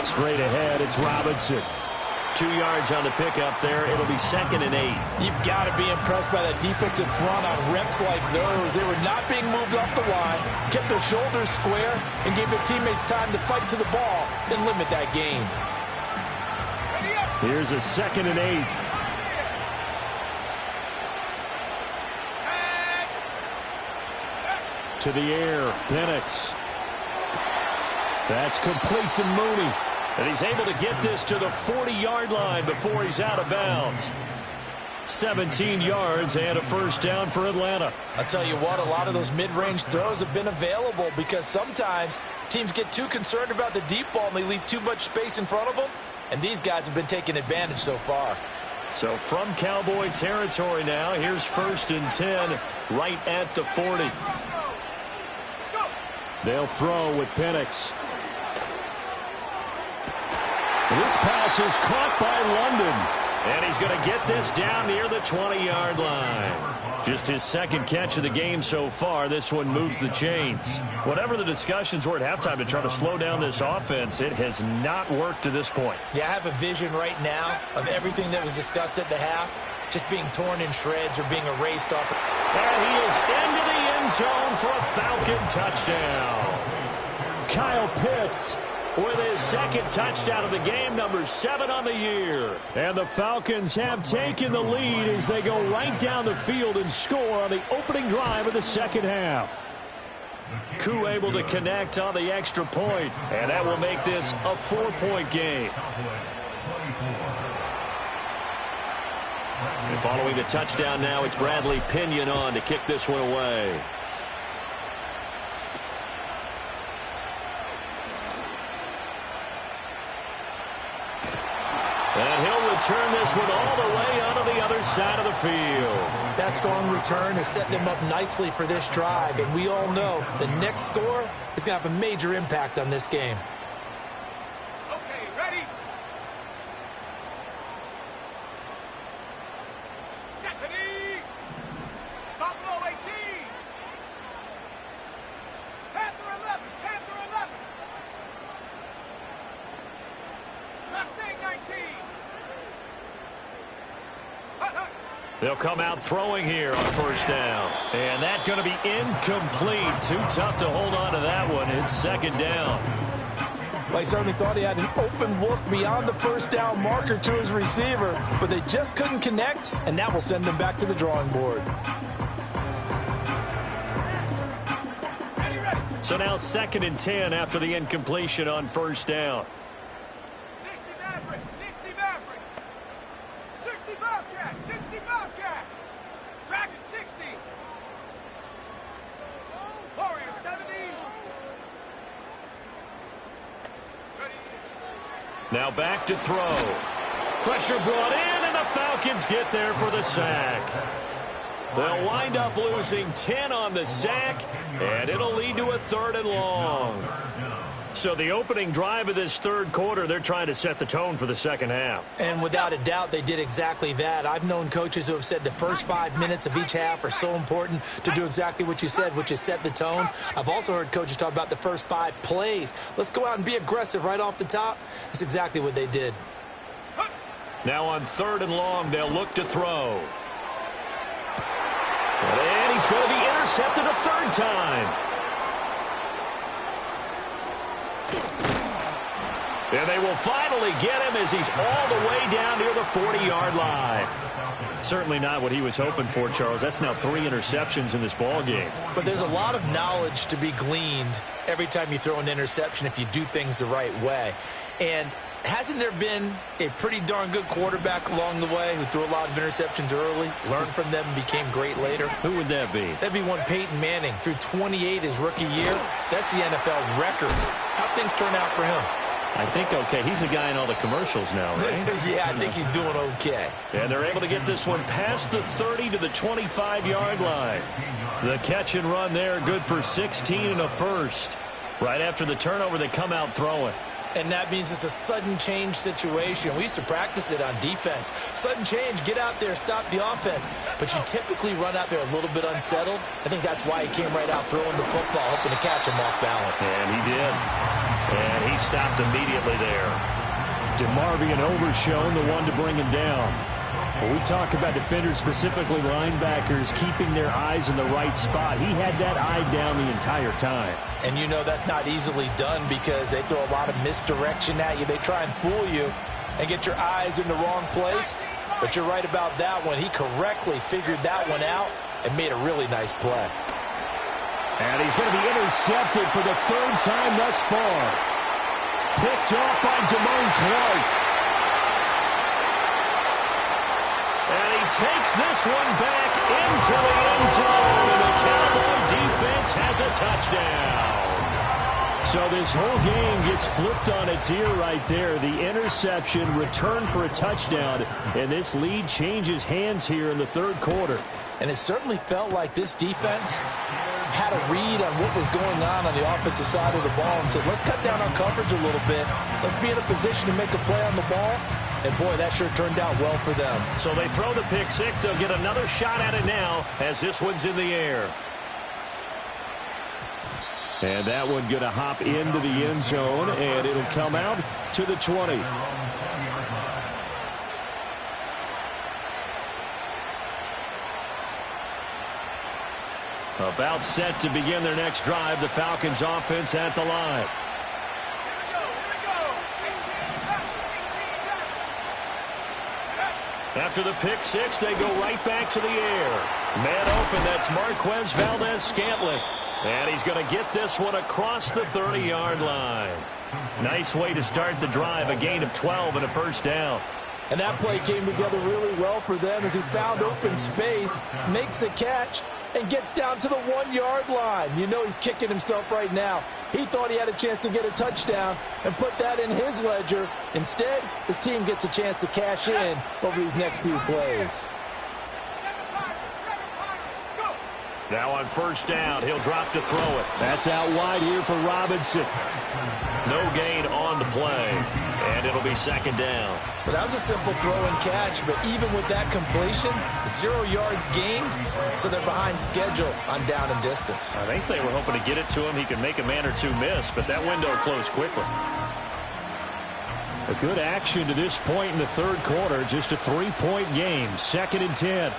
Straight ahead, it's Robinson. 2 yards on the pickup there. It'll be 2nd and 8. You've got to be impressed by that defensive front on reps like those. They were not being moved off the line, kept their shoulders square, and gave their teammates time to fight to the ball and limit that gain. Here's a 2nd and 8. To the air, Penix. That's complete to Mooney. And he's able to get this to the 40-yard line before he's out of bounds. 17 yards and a first down for Atlanta. I'll tell you what, a lot of those mid-range throws have been available because sometimes teams get too concerned about the deep ball and they leave too much space in front of them. And these guys have been taking advantage so far. So from Cowboy territory now, here's 1st and 10 right at the 40. They'll throw with Penix. This pass is caught by London. And he's going to get this down near the 20-yard line. Just his 2nd catch of the game so far. This one moves the chains. Whatever the discussions were at halftime to try to slow down this offense, it has not worked to this point. Yeah, I have a vision right now of everything that was discussed at the half just being torn in shreds or being erased off. And he is into the end zone for a Falcon touchdown. Kyle Pitts with his 2nd touchdown of the game, number 7 on the year. And the Falcons have taken the lead as they go right down the field and score on the opening drive of the second half. Koo able to connect on the extra point, and that will make this a 4-point game. And following the touchdown now, it's Bradley Pinion on to kick this one away. And he'll return this one all the way onto the other side of the field. That strong return has set them up nicely for this drive, and we all know the next score is going to have a major impact on this game. Okay, ready? Stephanie! Buffalo 18! Panther 11! Panther 11! Mustang 19! They'll come out throwing here on 1st down. And that's going to be incomplete. Too tough to hold on to that one. It's 2nd down. Well, he certainly thought he had an open look beyond the 1st down marker to his receiver, but they just couldn't connect, and that will send them back to the drawing board. Ready, ready! So now 2nd and 10 after the incompletion on 1st down. 60 Maverick! 60 Maverick! 60 Bobcat! 60 Bobcat! Dragon 60! Warrior 70! Ready? Now back to throw. Pressure brought in, and the Falcons get there for the sack. They'll wind up losing 10 on the sack, and it'll lead to a 3rd and long. So the opening drive of this third quarter, they're trying to set the tone for the second half. And without a doubt, they did exactly that. I've known coaches who have said the first 5 minutes of each half are so important to do exactly what you said, which is set the tone. I've also heard coaches talk about the first 5 plays. Let's go out and be aggressive right off the top. That's exactly what they did. Now on 3rd and long, they'll look to throw. And he's going to be intercepted. intercepted a third time. And they will finally get him as he's all the way down near the 40-yard line. Certainly not what he was hoping for, Charles. That's now 3 interceptions in this ball game. But there's a lot of knowledge to be gleaned every time you throw an interception if you do things the right way. And hasn't there been a pretty darn good quarterback along the way who threw a lot of interceptions early, learned from them, and became great later? Who would that be? That'd be one Peyton Manning. Threw 28 his rookie year. That's the NFL record. How'd things turn out for him? I think okay. He's the guy in all the commercials now, right? Yeah, I think he's doing okay. And they're able to get this one past the 30 to the 25-yard line. The catch and run there, good for 16 and a first. Right after the turnover, they come out throwing. And that means it's a sudden change situation. We used to practice it on defense. Sudden change, get out there, stop the offense. But you typically run out there a little bit unsettled. I think that's why he came right out throwing the football, hoping to catch him off balance. And he did. And he stopped immediately there. DeMarvion Overshown, the one to bring him down. When we talk about defenders, specifically linebackers, keeping their eyes in the right spot, he had that eye down the entire time. And you know that's not easily done because they throw a lot of misdirection at you. They try and fool you and get your eyes in the wrong place. But you're right about that one. He correctly figured that one out and made a really nice play. And he's going to be intercepted for the third time thus far. Picked off by Damone Clark. And he takes this one back into the end zone. And the Cowboy defense has a touchdown. So this whole game gets flipped on its ear right there. The interception, return for a touchdown. And this lead changes hands here in the third quarter. And it certainly felt like this defense had a read on what was going on the offensive side of the ball and said, let's cut down our coverage a little bit. Let's be in a position to make a play on the ball. And, boy, that sure turned out well for them. So they throw the pick six. They'll get another shot at it now as this one's in the air. And that one going to hop into the end zone, and it'll come out to the 20. About set to begin their next drive. The Falcons offense at the line. After the pick six, they go right back to the air. Man open, that's Marquez Valdez-Scantling. And he's going to get this one across the 30-yard line. Nice way to start the drive, a gain of 12 and a first down. And that play came together really well for them as he found open space, makes the catch, and gets down to the 1-yard line. You know he's kicking himself right now. He thought he had a chance to get a touchdown and put that in his ledger. Instead, his team gets a chance to cash in over these next few plays. Now on first down, he'll drop to throw it. That's out wide here for Robinson. No gain on the play, and it'll be second down. Well, that was a simple throw and catch, but even with that completion, 0 yards gained, so they're behind schedule on down and distance. I think they were hoping to get it to him. He could make a man or two miss, but that window closed quickly. A good action to this point in the third quarter. Just a 3-point game. 2nd and 10.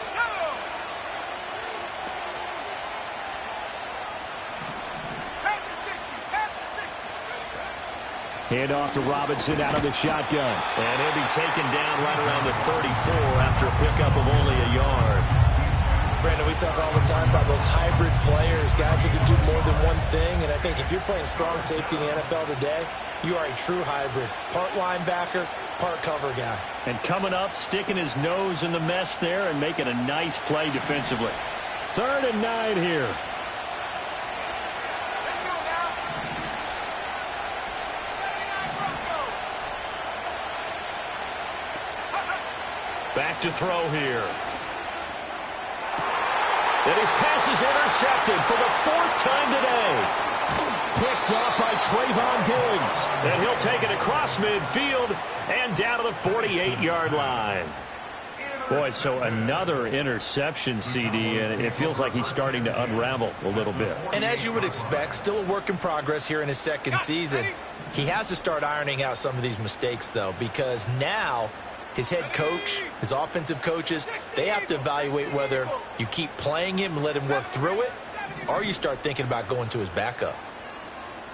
Hand off to Robinson out of the shotgun. And he'll be taken down right around the 34 after a pickup of only a yard. Brandon, we talk all the time about those hybrid players, guys who can do more than one thing. And I think if you're playing strong safety in the NFL today, you are a true hybrid. Part linebacker, part cover guy. And coming up, sticking his nose in the mess there and making a nice play defensively. 3rd and 9 here. Back to throw here. And his pass is intercepted for the 4th time today. Picked off by Trayvon Diggs. And he'll take it across midfield and down to the 48-yard line. Boy, so another interception, CD, and it feels like he's starting to unravel a little bit. And as you would expect, still a work in progress here in his second season. He has to start ironing out some of these mistakes, though, because now his head coach, his offensive coaches, they have to evaluate whether you keep playing him and let him work through it, or you start thinking about going to his backup.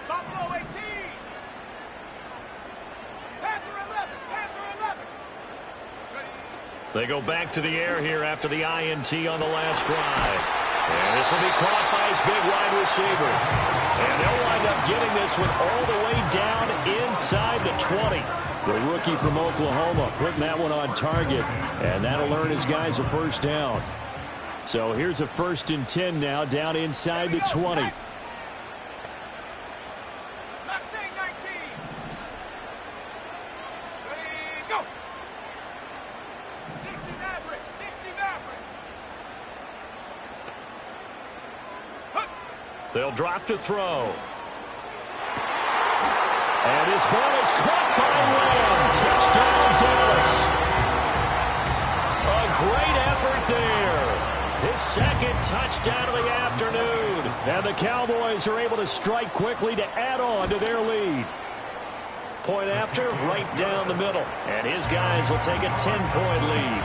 Buffalo 18. Panther 11. Panther 11. Ready. They go back to the air here after the INT on the last drive. And this will be caught by his big wide receiver. And they'll wind up getting this one all the way down inside the 20. The rookie from Oklahoma putting that one on target. And that'll earn his guys a first down. So here's a 1st and 10 now down inside the 20. Mustang 19. Ready, go. 60 Maverick. 60 Maverick. They'll drop to throw. And his ball is caught by Lamb. Touchdown, Dallas. A great effort there. His 2nd touchdown of the afternoon. And the Cowboys are able to strike quickly to add on to their lead. Point after, right down the middle. And his guys will take a 10-point lead.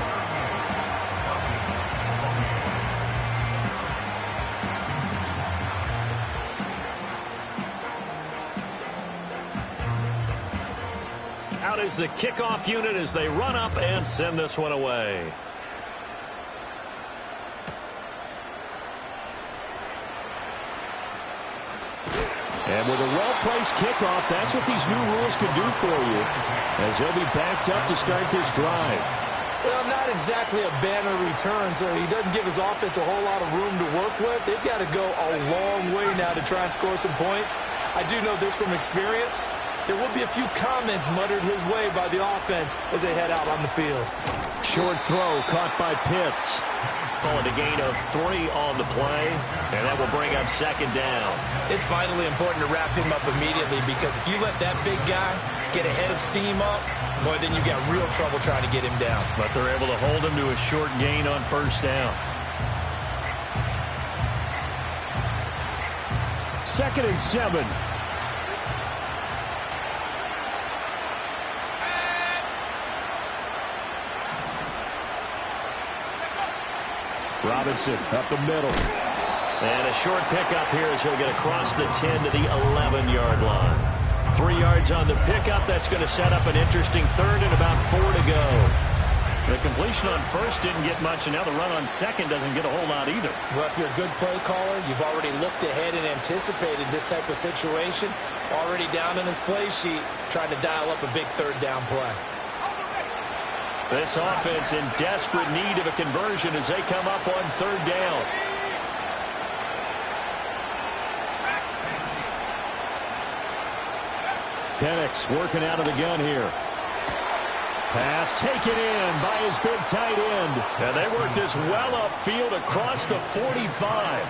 Out is the kickoff unit as they run up and send this one away. And with a well-placed kickoff, that's what these new rules can do for you, as he'll be backed up to start this drive. Well, not exactly a banner return, so he doesn't give his offense a whole lot of room to work with. They've got to go a long way now to try and score some points. I do know this from experience. There will be a few comments muttered his way by the offense as they head out on the field. Short throw caught by Pitts. Call it a gain of 3 on the play, and that will bring up 2nd down. It's vitally important to wrap him up immediately, because if you let that big guy get a head of steam up, boy, then you got real trouble trying to get him down. But they're able to hold him to a short gain on 1st down. 2nd and 7. Robinson up the middle. And a short pickup here as he'll get across the 10 to the 11-yard line. 3 yards on the pickup. That's going to set up an interesting 3rd and about 4 to go. The completion on 1st didn't get much, and now the run on 2nd doesn't get a whole lot either. Well, if you're a good play caller, you've already looked ahead and anticipated this type of situation. Already down in his play sheet, trying to dial up a big 3rd down play. This offense in desperate need of a conversion as they come up on 3rd down. Penix working out of the gun here. Pass taken in by his big tight end. And they work this well upfield across the 45.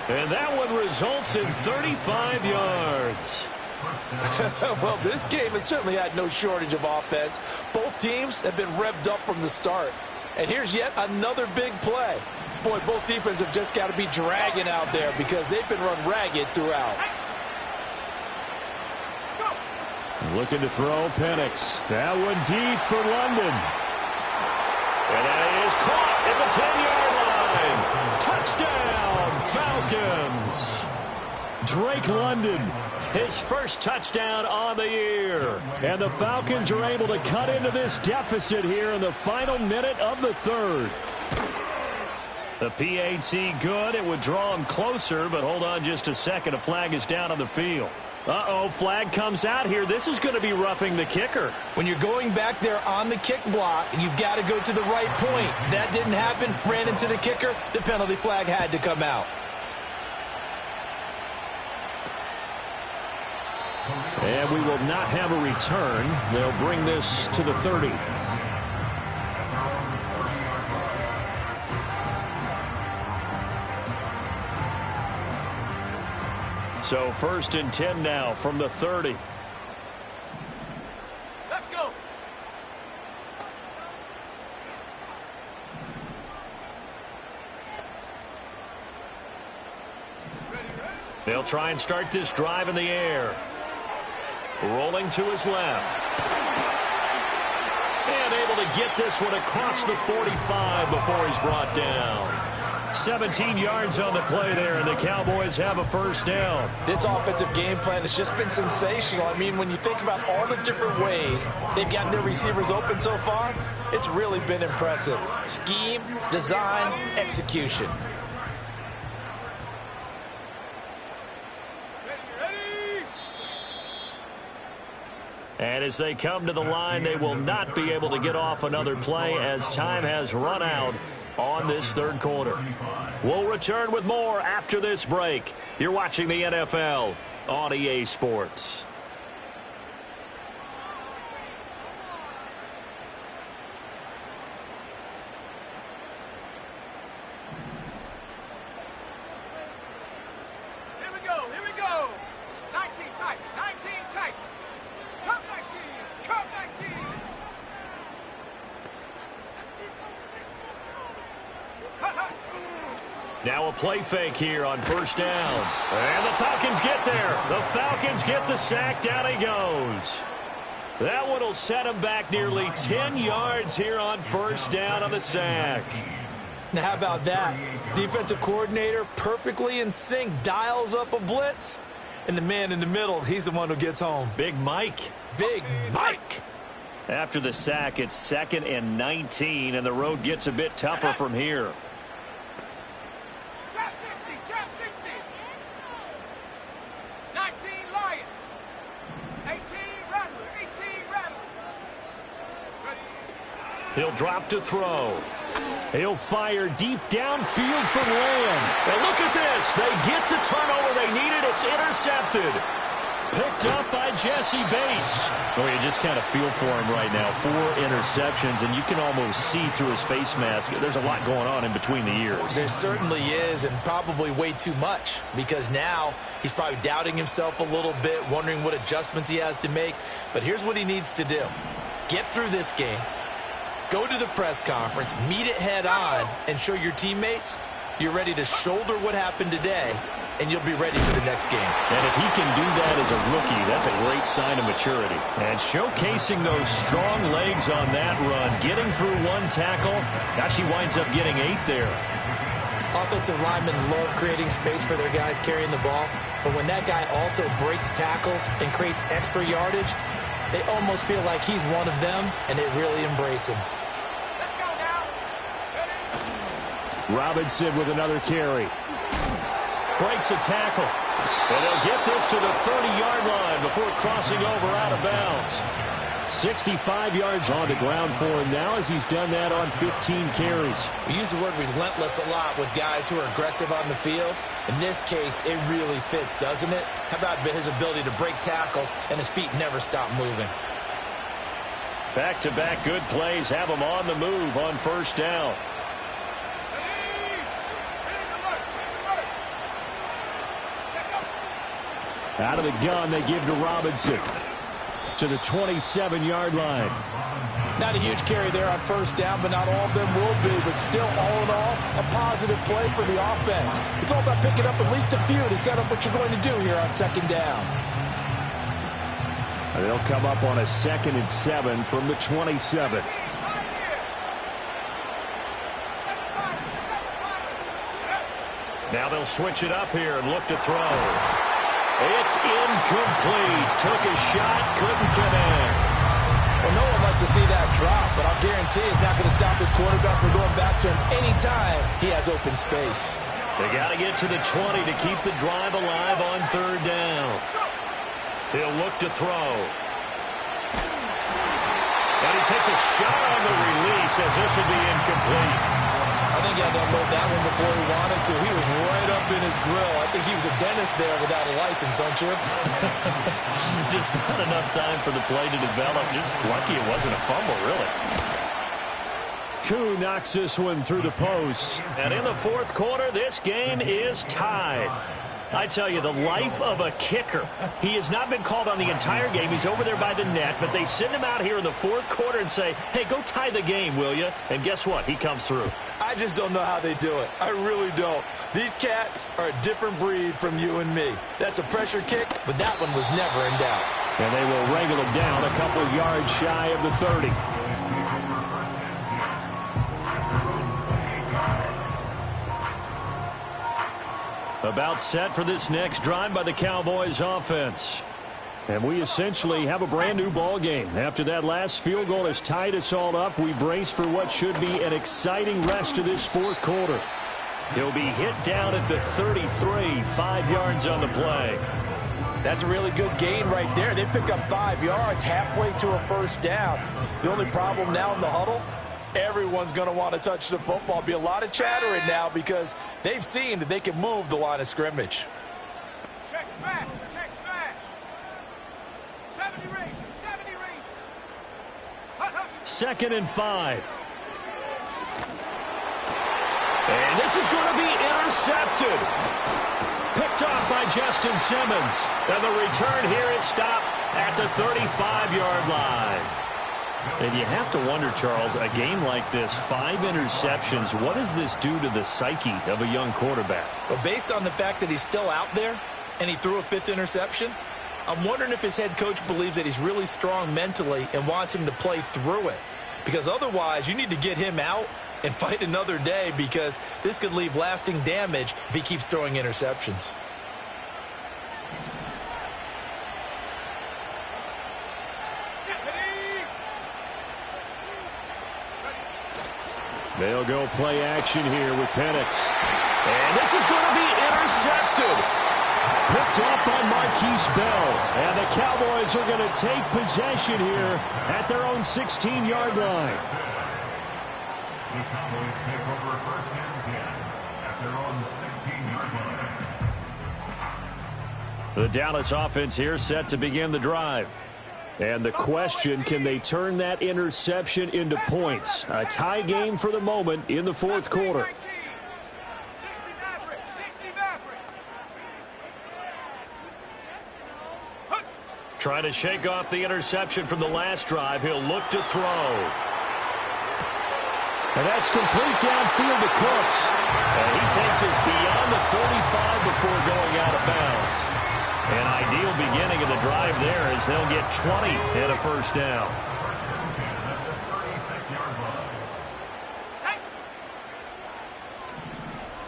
And that one results in 35 yards. Well, this game has certainly had no shortage of offense. Both teams have been revved up from the start. And here's yet another big play. Boy, both defenses have just got to be dragging out there because they've been run ragged throughout. Looking to throw, Penix. That one deep for London. And that is caught at the 10-yard line. Touchdown, Falcons. Drake London, his first touchdown on the year. And the Falcons are able to cut into this deficit here in the final minute of the 3rd. The PAT good. It would draw him closer, but hold on just a second. A flag is down on the field. Uh-oh, flag comes out here. This is going to be roughing the kicker. When you're going back there on the kick block, you've got to go to the right point. That didn't happen. Ran into the kicker. The penalty flag had to come out. And we will not have a return. They'll bring this to the 30. So 1st and 10 now from the 30. Let's go. They'll try and start this drive in the air. Rolling to his left. And able to get this one across the 45 before he's brought down. 17 yards on the play there, and the Cowboys have a first down. This offensive game plan has just been sensational. I mean, when you think about all the different ways they've gotten their receivers open so far, it's really been impressive. Scheme, design, execution. And as they come to the line, they will not be able to get off another play as time has run out on this third quarter. We'll return with more after this break. You're watching the NFL on EA Sports. Here we go. 19 tight, 19 tight. Come 19, come 19. Now a play fake here on first down. And the Falcons get there. The Falcons get the sack. Down he goes. That one will set him back nearly 10 yards here on first down on the sack. Now, how about that? Defensive coordinator perfectly in sync, dials up a blitz. And the man in the middle, he's the one who gets home. Big Mike. Big Mike. After the sack, it's 2nd and 19, and the road gets a bit tougher from here. Trap 60. 19 Lion. 18 Rattler, 18 Rattler. Ready? He'll drop to throw. He'll fire deep downfield from Lamb. And look at this. They get the turnover they needed. It's intercepted. Picked up by Jesse Bates. Oh, you just kind of feel for him right now. 4 interceptions, and you can almost see through his face mask. There's a lot going on in between the ears. There certainly is, and probably way too much, because now he's probably doubting himself a little bit, wondering what adjustments he has to make. But here's what he needs to do. Get through this game. Go to the press conference, meet it head on, and show your teammates you're ready to shoulder what happened today, and you'll be ready for the next game. And if he can do that as a rookie, that's a great sign of maturity. And showcasing those strong legs on that run, getting through 1 tackle. Gosh, he winds up getting 8 there. Offensive linemen love creating space for their guys carrying the ball, but when that guy also breaks tackles and creates extra yardage, they almost feel like he's one of them, and they really embrace him. Let's go now. Ready? Robinson with another carry. Breaks a tackle. And they'll get this to the 30-yard line before crossing over out of bounds. 65 yards on the ground for him now as he's done that on 15 carries. We use the word relentless a lot with guys who are aggressive on the field. In this case, it really fits, doesn't it? How about his ability to break tackles and his feet never stop moving? Back-to-back good plays have him on the move on first down. Out of the gun, they give to Robinson to the 27-yard line. Not a huge carry there on first down, but not all of them will be. But still, all in all, a positive play for the offense. It's all about picking up at least a few to set up what you're going to do here on second down. They'll come up on a 2nd and 7 from the 27. Now they'll switch it up here and look to throw. It's incomplete. Took a shot, couldn't connect. Well, no one wants to see that drop, but I'll guarantee it's not going to stop his quarterback from going back to him anytime he has open space. They got to get to the 20 to keep the drive alive on third down. He'll look to throw. And he takes a shot on the release as this will be incomplete. I think he had to unload that one before he wanted to. He was right up in his grill. I think he was a dentist there without a license, don't you? Just not enough time for the play to develop. Just lucky it wasn't a fumble, really. Koo knocks this one through the post. And in the fourth quarter, this game is tied. I tell you, the life of a kicker. He has not been called on the entire game. He's over there by the net, but they send him out here in the fourth quarter and say, hey, go tie the game, will you? And guess what? He comes through. I just don't know how they do it. I really don't. These cats are a different breed from you and me. That's a pressure kick, but that one was never in doubt. And they will wrangle him down a couple yards shy of the 30. About set for this next drive by the Cowboys offense. And we essentially have a brand new ball game. After that last field goal has tied us all up, we brace for what should be an exciting rest of this fourth quarter. He'll be hit down at the 33, 5 yards on the play. That's a really good gain right there. They pick up 5 yards halfway to a first down. The only problem now in the huddle, everyone's going to want to touch the football. Be a lot of chattering now because they've seen that they can move the line of scrimmage. Check smash. Check smash. 70 range. 70 range. Hut, hut. 2nd and 5. And this is going to be intercepted. Picked off by Justin Simmons. And the return here is stopped at the 35-yard line. And you have to wonder, Charles, a game like this, 5 interceptions, what does this do to the psyche of a young quarterback? Well, based on the fact that he's still out there and he threw a 5th interception, I'm wondering if his head coach believes that he's really strong mentally and wants him to play through it. Because otherwise, you need to get him out and fight another day because this could leave lasting damage if he keeps throwing interceptions. They'll go play action here with Penix. And this is going to be intercepted. Picked up by Marquise Bell. And the Cowboys are going to take possession here at their own 16-yard line. The Cowboys take over 1st and 10 at their own 16-yard line. The Dallas offense here set to begin the drive. And the question, can they turn that interception into points? A tie game for the moment in the fourth quarter. 60 Maverick. 60 Maverick. Trying to shake off the interception from the last drive. He'll look to throw. And that's complete downfield to Cooks. And he takes us beyond the 35 before going out of bounds. An ideal beginning of the drive there as they'll get 20 and a first down.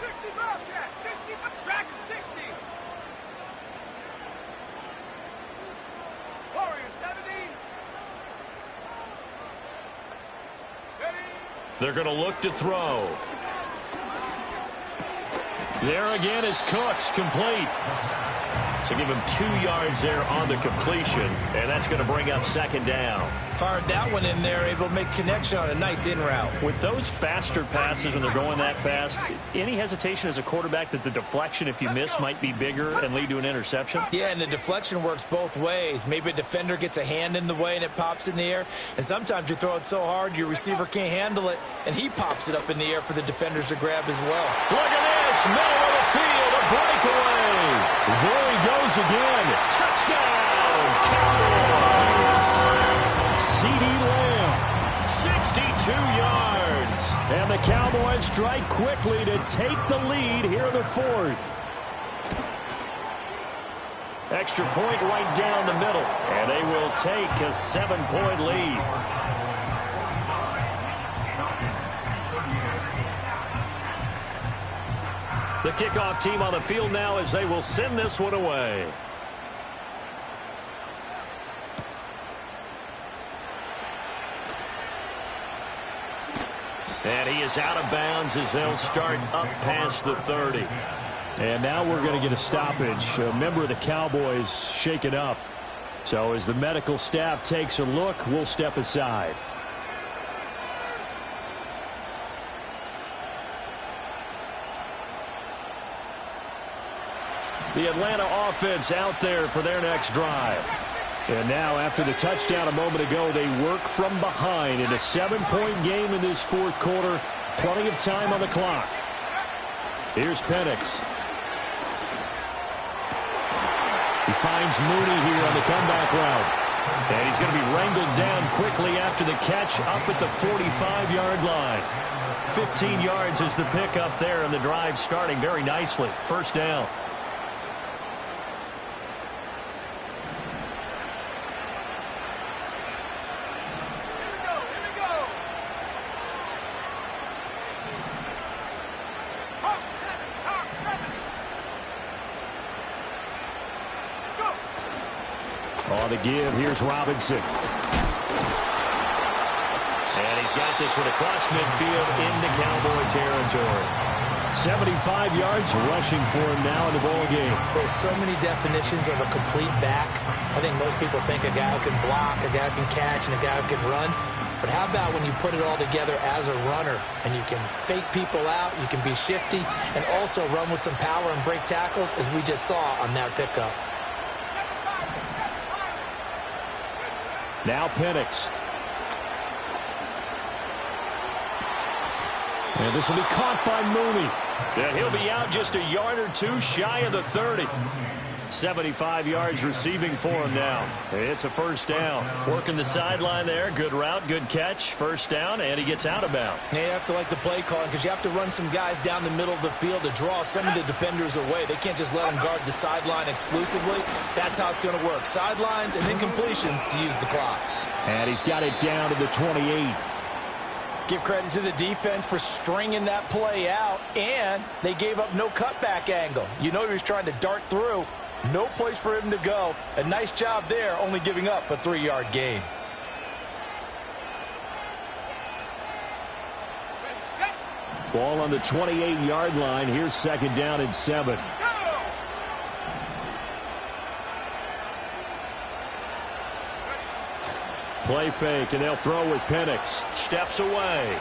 60 Bobcat. 60 Dragon 60. Warrior 70. Ready. They're going to look to throw. There again is Cooks, complete. So give him 2 yards there on the completion, and that's going to bring up 2nd down. Fired that one in there, able to make connection on a nice in route. With those faster passes when they're going that fast, any hesitation as a quarterback that the deflection, if you miss, might be bigger and lead to an interception? Yeah, and the deflection works both ways. Maybe a defender gets a hand in the way and it pops in the air, and sometimes you throw it so hard your receiver can't handle it, and he pops it up in the air for the defenders to grab as well. Look at this, middle of the field, a breakaway. There he goes again. Touchdown, Cowboys. C.D. Lamb, 62 yards. And the Cowboys strike quickly to take the lead here in the fourth. Extra point right down the middle, and they will take a 7-point lead. The kickoff team on the field now as they will send this one away. And he is out of bounds as they'll start up past the 30. And now we're going to get a stoppage. A member of the Cowboys shaken up. So as the medical staff takes a look, we'll step aside. The Atlanta offense out there for their next drive. And now, after the touchdown a moment ago, they work from behind in a 7-point game in this fourth quarter. Plenty of time on the clock. Here's Penix. He finds Mooney here on the comeback route. And he's going to be wrangled down quickly after the catch up at the 45-yard line. 15 yards is the pickup there, and the drive starting very nicely. First down. On the give, here's Robinson. And he's got this one across midfield into Cowboy territory. 75 yards rushing for him now in the ball game. There's so many definitions of a complete back. I think most people think a guy who can block, a guy who can catch, and a guy who can run. But how about when you put it all together as a runner and you can fake people out, you can be shifty, and also run with some power and break tackles, as we just saw on that pickup. Now Penix. And this will be caught by Mooney. And he'll be out just a yard or two shy of the 30. 75 yards receiving for him now. It's a first down. Working the sideline there. Good route, good catch. First down, and he gets out of bounds. Yeah, you have to like the play calling because you have to run some guys down the middle of the field to draw some of the defenders away. They can't just let them guard the sideline exclusively. That's how it's going to work. Sidelines and then completions to use the clock. And he's got it down to the 28. Give credit to the defense for stringing that play out, and they gave up no cutback angle. You know he was trying to dart through. No place for him to go. A nice job there, only giving up a 3-yard gain. Ball on the 28-yard line. Here's second down and 7. Play fake, and they'll throw with Penix. Steps away.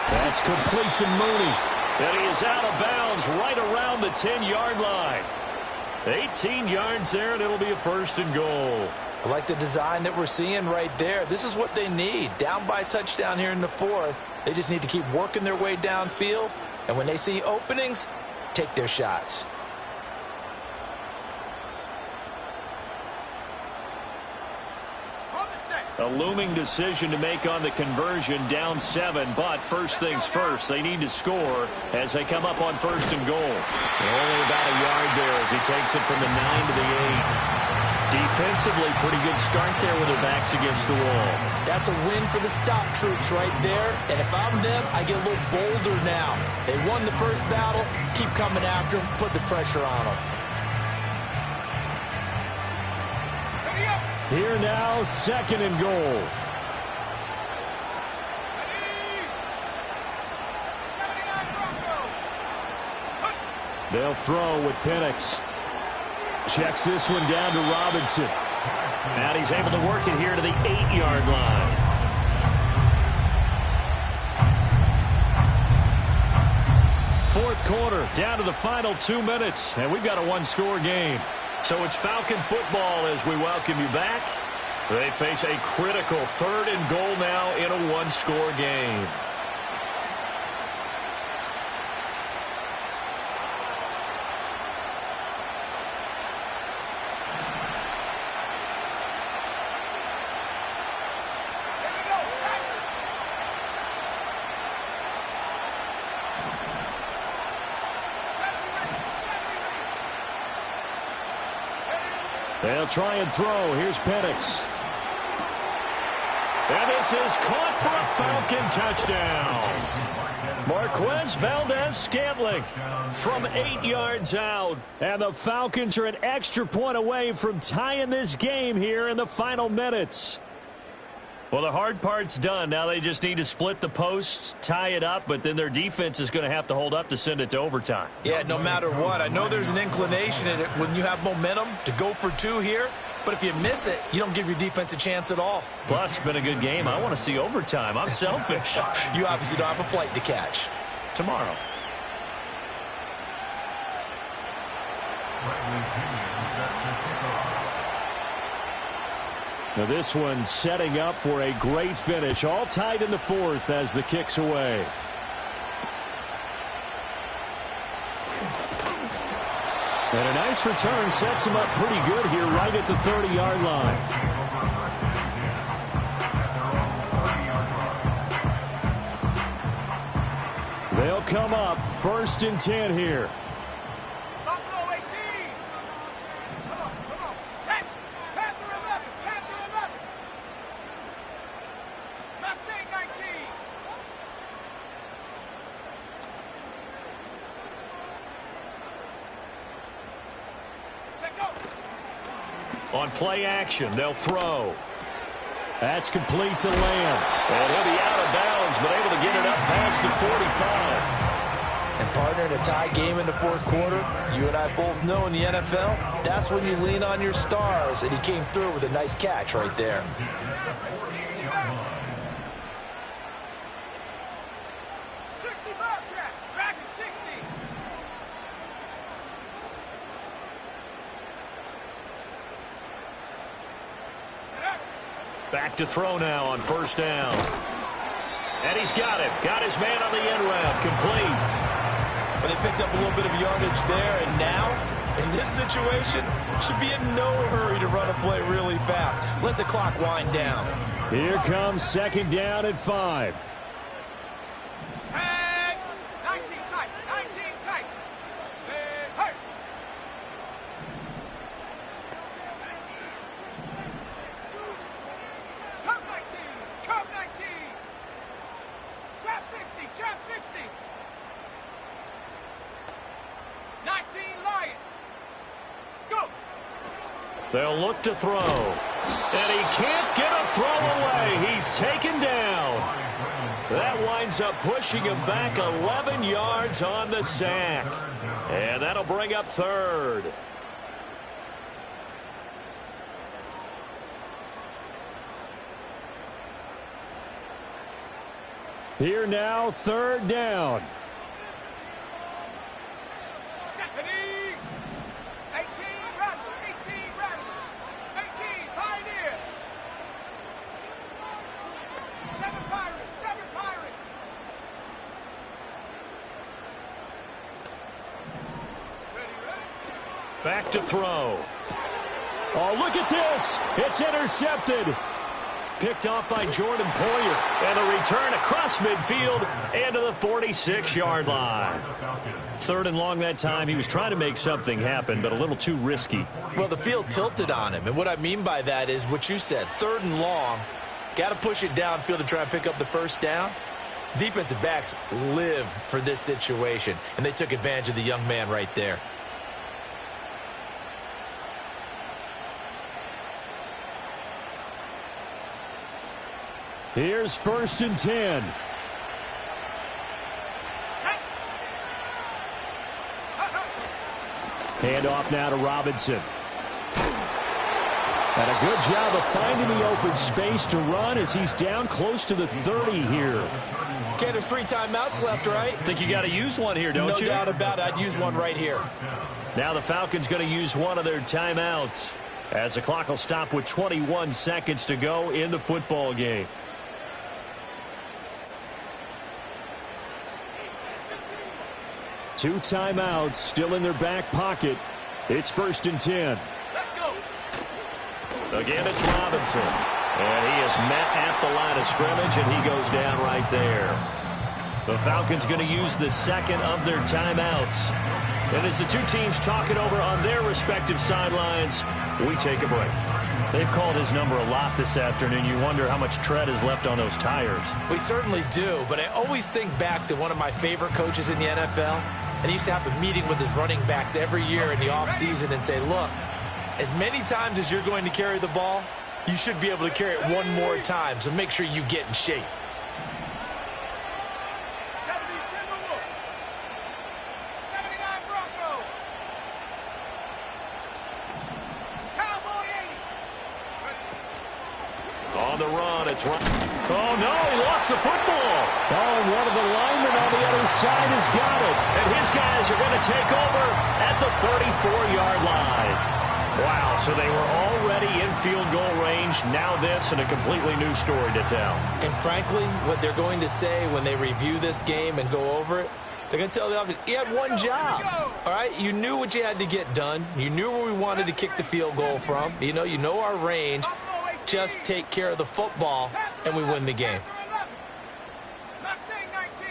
That's complete to Mooney. And he is out of bounds right around the 10-yard line. 18 yards there, and it'll be a first and goal. I like the design that we're seeing right there. This is what they need. Down by a touchdown here in the 4th. They just need to keep working their way downfield. And when they see openings, take their shots. A looming decision to make on the conversion, down 7, but first things first, they need to score as they come up on first and goal. And only about a yard there as he takes it from the 9 to the 8. Defensively, pretty good start there with their backs against the wall. That's a win for the stop troops right there, and if I'm them, I get a little bolder now. They won the first battle, keep coming after them, put the pressure on them. Here now, second and goal. They'll throw with Penix. Checks this one down to Robinson. And he's able to work it here to the 8-yard line. Fourth quarter, down to the final 2 minutes, and we've got a one-score game. So it's Falcon football as we welcome you back. They face a critical 3rd and goal now in a one-score game. They'll try and throw. Here's Penix. And this is caught for a Falcon touchdown. Marquez Valdez-Scantling from 8 yards out. And the Falcons are an extra point away from tying this game here in the final minutes. Well, the hard part's done. Now they just need to split the posts, tie it up, but then their defense is going to have to hold up to send it to overtime. Yeah, no matter what. I know there's an inclination in it when you have momentum to go for 2 here, but if you miss it, you don't give your defense a chance at all. Plus, it's been a good game. I want to see overtime. I'm selfish. You obviously don't have a flight to catch. Tomorrow. Now this one setting up for a great finish. All tied in the 4th as the kick's away. And a nice return sets him up pretty good here right at the 30-yard line. They'll come up 1st and 10 here. On play action, they'll throw. That's complete to Lamb. And he'll be out of bounds, but able to get it up past the 45. And partner, in a tie game in the fourth quarter, you and I both know in the NFL, that's when you lean on your stars, and he came through with a nice catch right there. Back to throw now on first down. And he's got it. Got his man on the end route. Complete. But they picked up a little bit of yardage there, and now, in this situation, should be in no hurry to run a play really fast. Let the clock wind down. Here comes second down at 5. Tag! 19 tight, 19 tight. Tag, hey! Come 19, come 19. Trap 60, trap 60. 19 Lion. Go! They'll look to throw. And he can't get a throw away. He's taken down. That winds up pushing him back 11 yards on the sack. And that'll bring up third. Here now, third down. Stephanie! 18 Rattler, 18 Rattler. 18 Pioneer. 7 Pirates, 7 Pirates. Ready? Back to throw. Oh, look at this. It's intercepted. Picked off by Jordan Poyer. And the return across midfield into the 46-yard line. Third and long that time. He was trying to make something happen, but a little too risky. Well, the field tilted on him, and what I mean by that is what you said. Third and long, got to push it downfield to try and pick up the first down. Defensive backs live for this situation, and they took advantage of the young man right there. Here's first and 10. Handoff now to Robinson. And a good job of finding the open space to run as he's down close to the 30 here. Okay, there's 3 timeouts left, right? Think you got to use one here, don't you? No doubt about it. I'd use one right here. Now the Falcons going to use one of their timeouts as the clock will stop with 21 seconds to go in the football game. Two timeouts still in their back pocket. It's first and 10. Let's go. Again, it's Robinson. And he is met at the line of scrimmage, and he goes down right there. The Falcons going to use the second of their timeouts. And as the two teams talk it over on their respective sidelines, we take a break. They've called his number a lot this afternoon. You wonder how much tread is left on those tires. We certainly do, but I always think back to one of my favorite coaches in the NFL. And he used to have a meeting with his running backs every year in the offseason and say, look, as many times as you're going to carry the ball, you should be able to carry it one more time, so make sure you get in shape. 70 Timberwolves. 79 Broncos. Cowboy 80. On the run, it's right. Oh, no, he lost the football. Oh, and one of the linemen on the other side has got it. And his guys are going to take over at the 34-yard line. Wow, so they were already in field goal range. Now this and a completely new story to tell. And frankly, what they're going to say when they review this game and go over it, they're going to tell the offense, you had one job, all right? You knew what you had to get done. You knew where we wanted to kick the field goal from. You know our range. Just take care of the football, and we win the game. Mustang 19.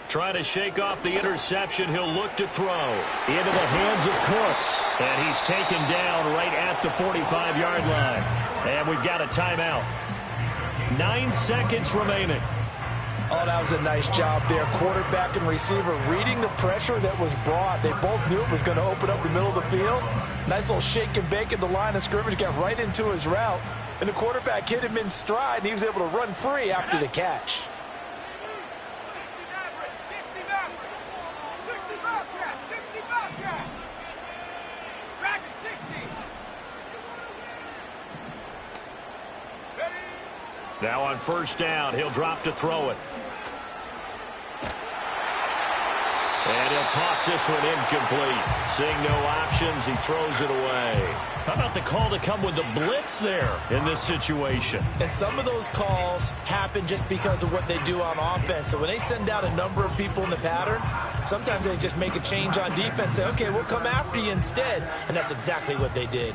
Trying to shake off the interception. He'll look to throw into the hands of Cooks. And he's taken down right at the 45-yard line. And we've got a timeout. 9 seconds remaining. Oh, that was a nice job there. Quarterback and receiver reading the pressure that was brought. They both knew it was going to open up the middle of the field. Nice little shake and bake at the line of scrimmage, got right into his route. And the quarterback hit him in stride, and he was able to run free after the catch. 65 cat. Dragon 60. Ready? Now on first down, he'll drop to throw it. And he'll toss this one incomplete. Seeing no options, he throws it away. How about the call to come with the blitz there in this situation? And some of those calls happen just because of what they do on offense. So when they send out a number of people in the pattern, sometimes they just make a change on defense. Say, okay, we'll come after you instead. And that's exactly what they did.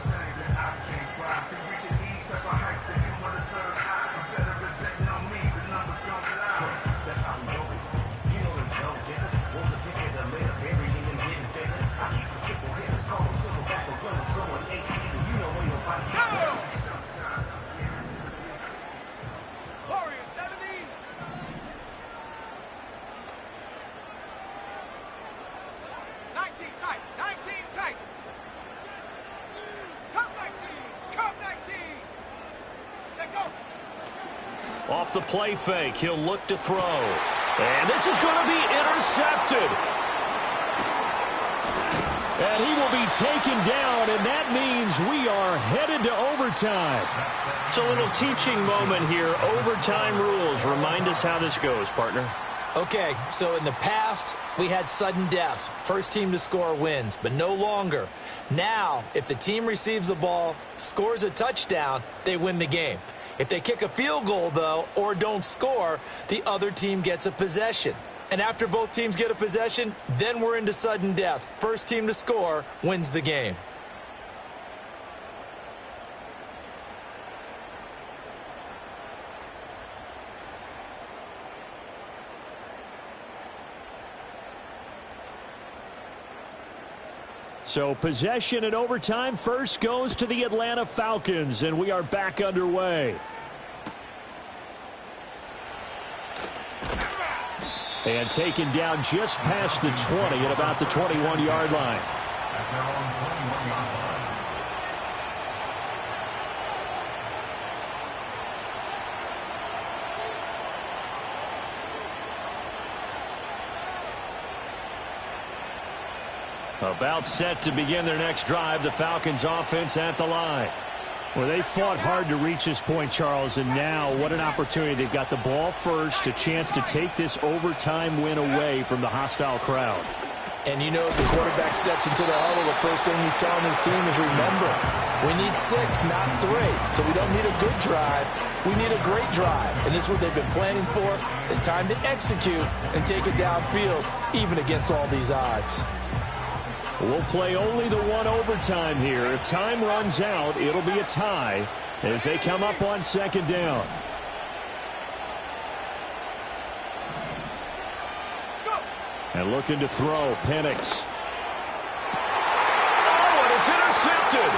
Off the play fake, he'll look to throw. And this is going to be intercepted. And he will be taken down, and that means we are headed to overtime. It's a little teaching moment here. Overtime rules. Remind us how this goes, partner. Okay, so in the past, we had sudden death. First team to score wins, but no longer. Now, if the team receives the ball, scores a touchdown, they win the game. If they kick a field goal, though, or don't score, the other team gets a possession. And after both teams get a possession, then we're into sudden death. First team to score wins the game. So possession in overtime first goes to the Atlanta Falcons, and we are back underway. And taken down just past the 20 at about the 21-yard line. About set to begin their next drive, the Falcons offense at the line. Well, they fought hard to reach this point, Charles, and now what an opportunity. They've got the ball first, a chance to take this overtime win away from the hostile crowd. And you know, as the quarterback steps into the huddle, the first thing he's telling his team is, remember, we need 6, not 3. So we don't need a good drive. We need a great drive. And this is what they've been planning for. It's time to execute and take it downfield, even against all these odds. We'll play only the one overtime here. If time runs out, it'll be a tie as they come up on second down. And looking to throw, Penix. Oh, and it's intercepted.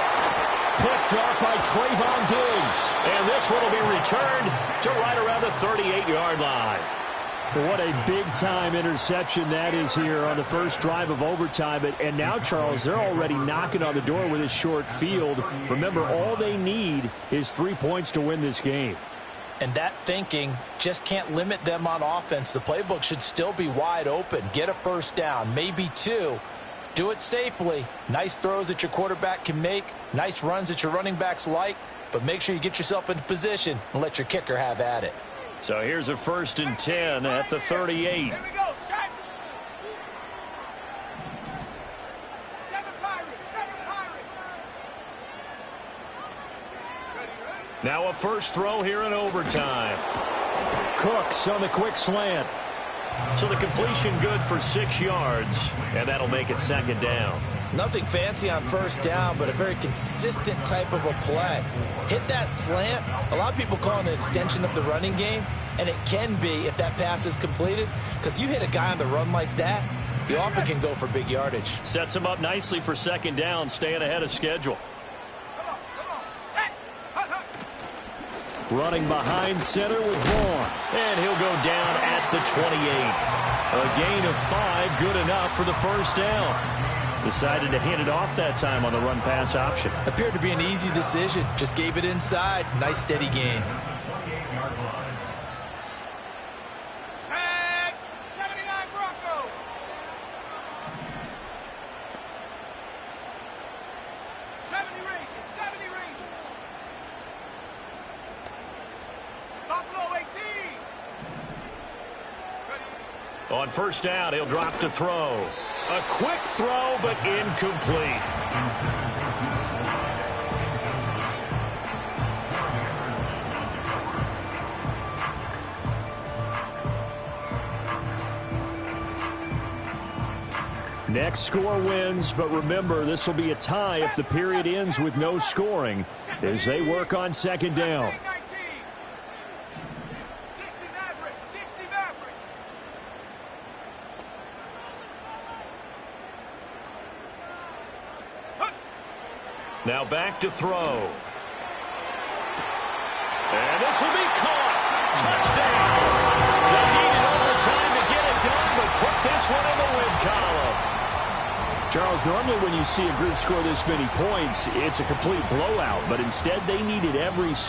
Picked up by Trayvon Diggs. And this one will be returned to right around the 38-yard line. What a big-time interception that is here on the first drive of overtime. And now, Charles, they're already knocking on the door with this short field. Remember, all they need is 3 points to win this game. And that thinking just can't limit them on offense. The playbook should still be wide open. Get a first down, maybe 2. Do it safely. Nice throws that your quarterback can make. Nice runs that your running backs like. But make sure you get yourself into position and let your kicker have at it. So here's a 1st and 10 at the 38. Here we go, shot. 7 Pirates, 7 Pirates. Ready. Now a first throw here in overtime. Cooks on the quick slant. So the completion good for 6 yards, and that'll make it second down. Nothing fancy on first down, but a very consistent type of a play. Hit that slant. A lot of people call it an extension of the running game, and it can be if that pass is completed, because you hit a guy on the run like that, you often can go for big yardage. Sets him up nicely for second down, staying ahead of schedule. Come on, set. Hut, hut. Running behind center with Vaughn. And he'll go down at the 28. A gain of 5, good enough for the first down. Decided to hand it off that time on the run-pass option. Appeared to be an easy decision. Just gave it inside. Nice steady gain. Tag, 79 Broncos. Buffalo 18. On first down, he'll drop to throw. A quick throw, but incomplete. Next score wins, but remember, this will be a tie if the period ends with no scoring as they work on second down. 60 Maverick, 60 Maverick. Now back to throw. And this will be caught. Touchdown. They needed overtime to get it done, but put this one in the win column. Charles, normally when you see a group score this many points, it's a complete blowout, but instead they needed every single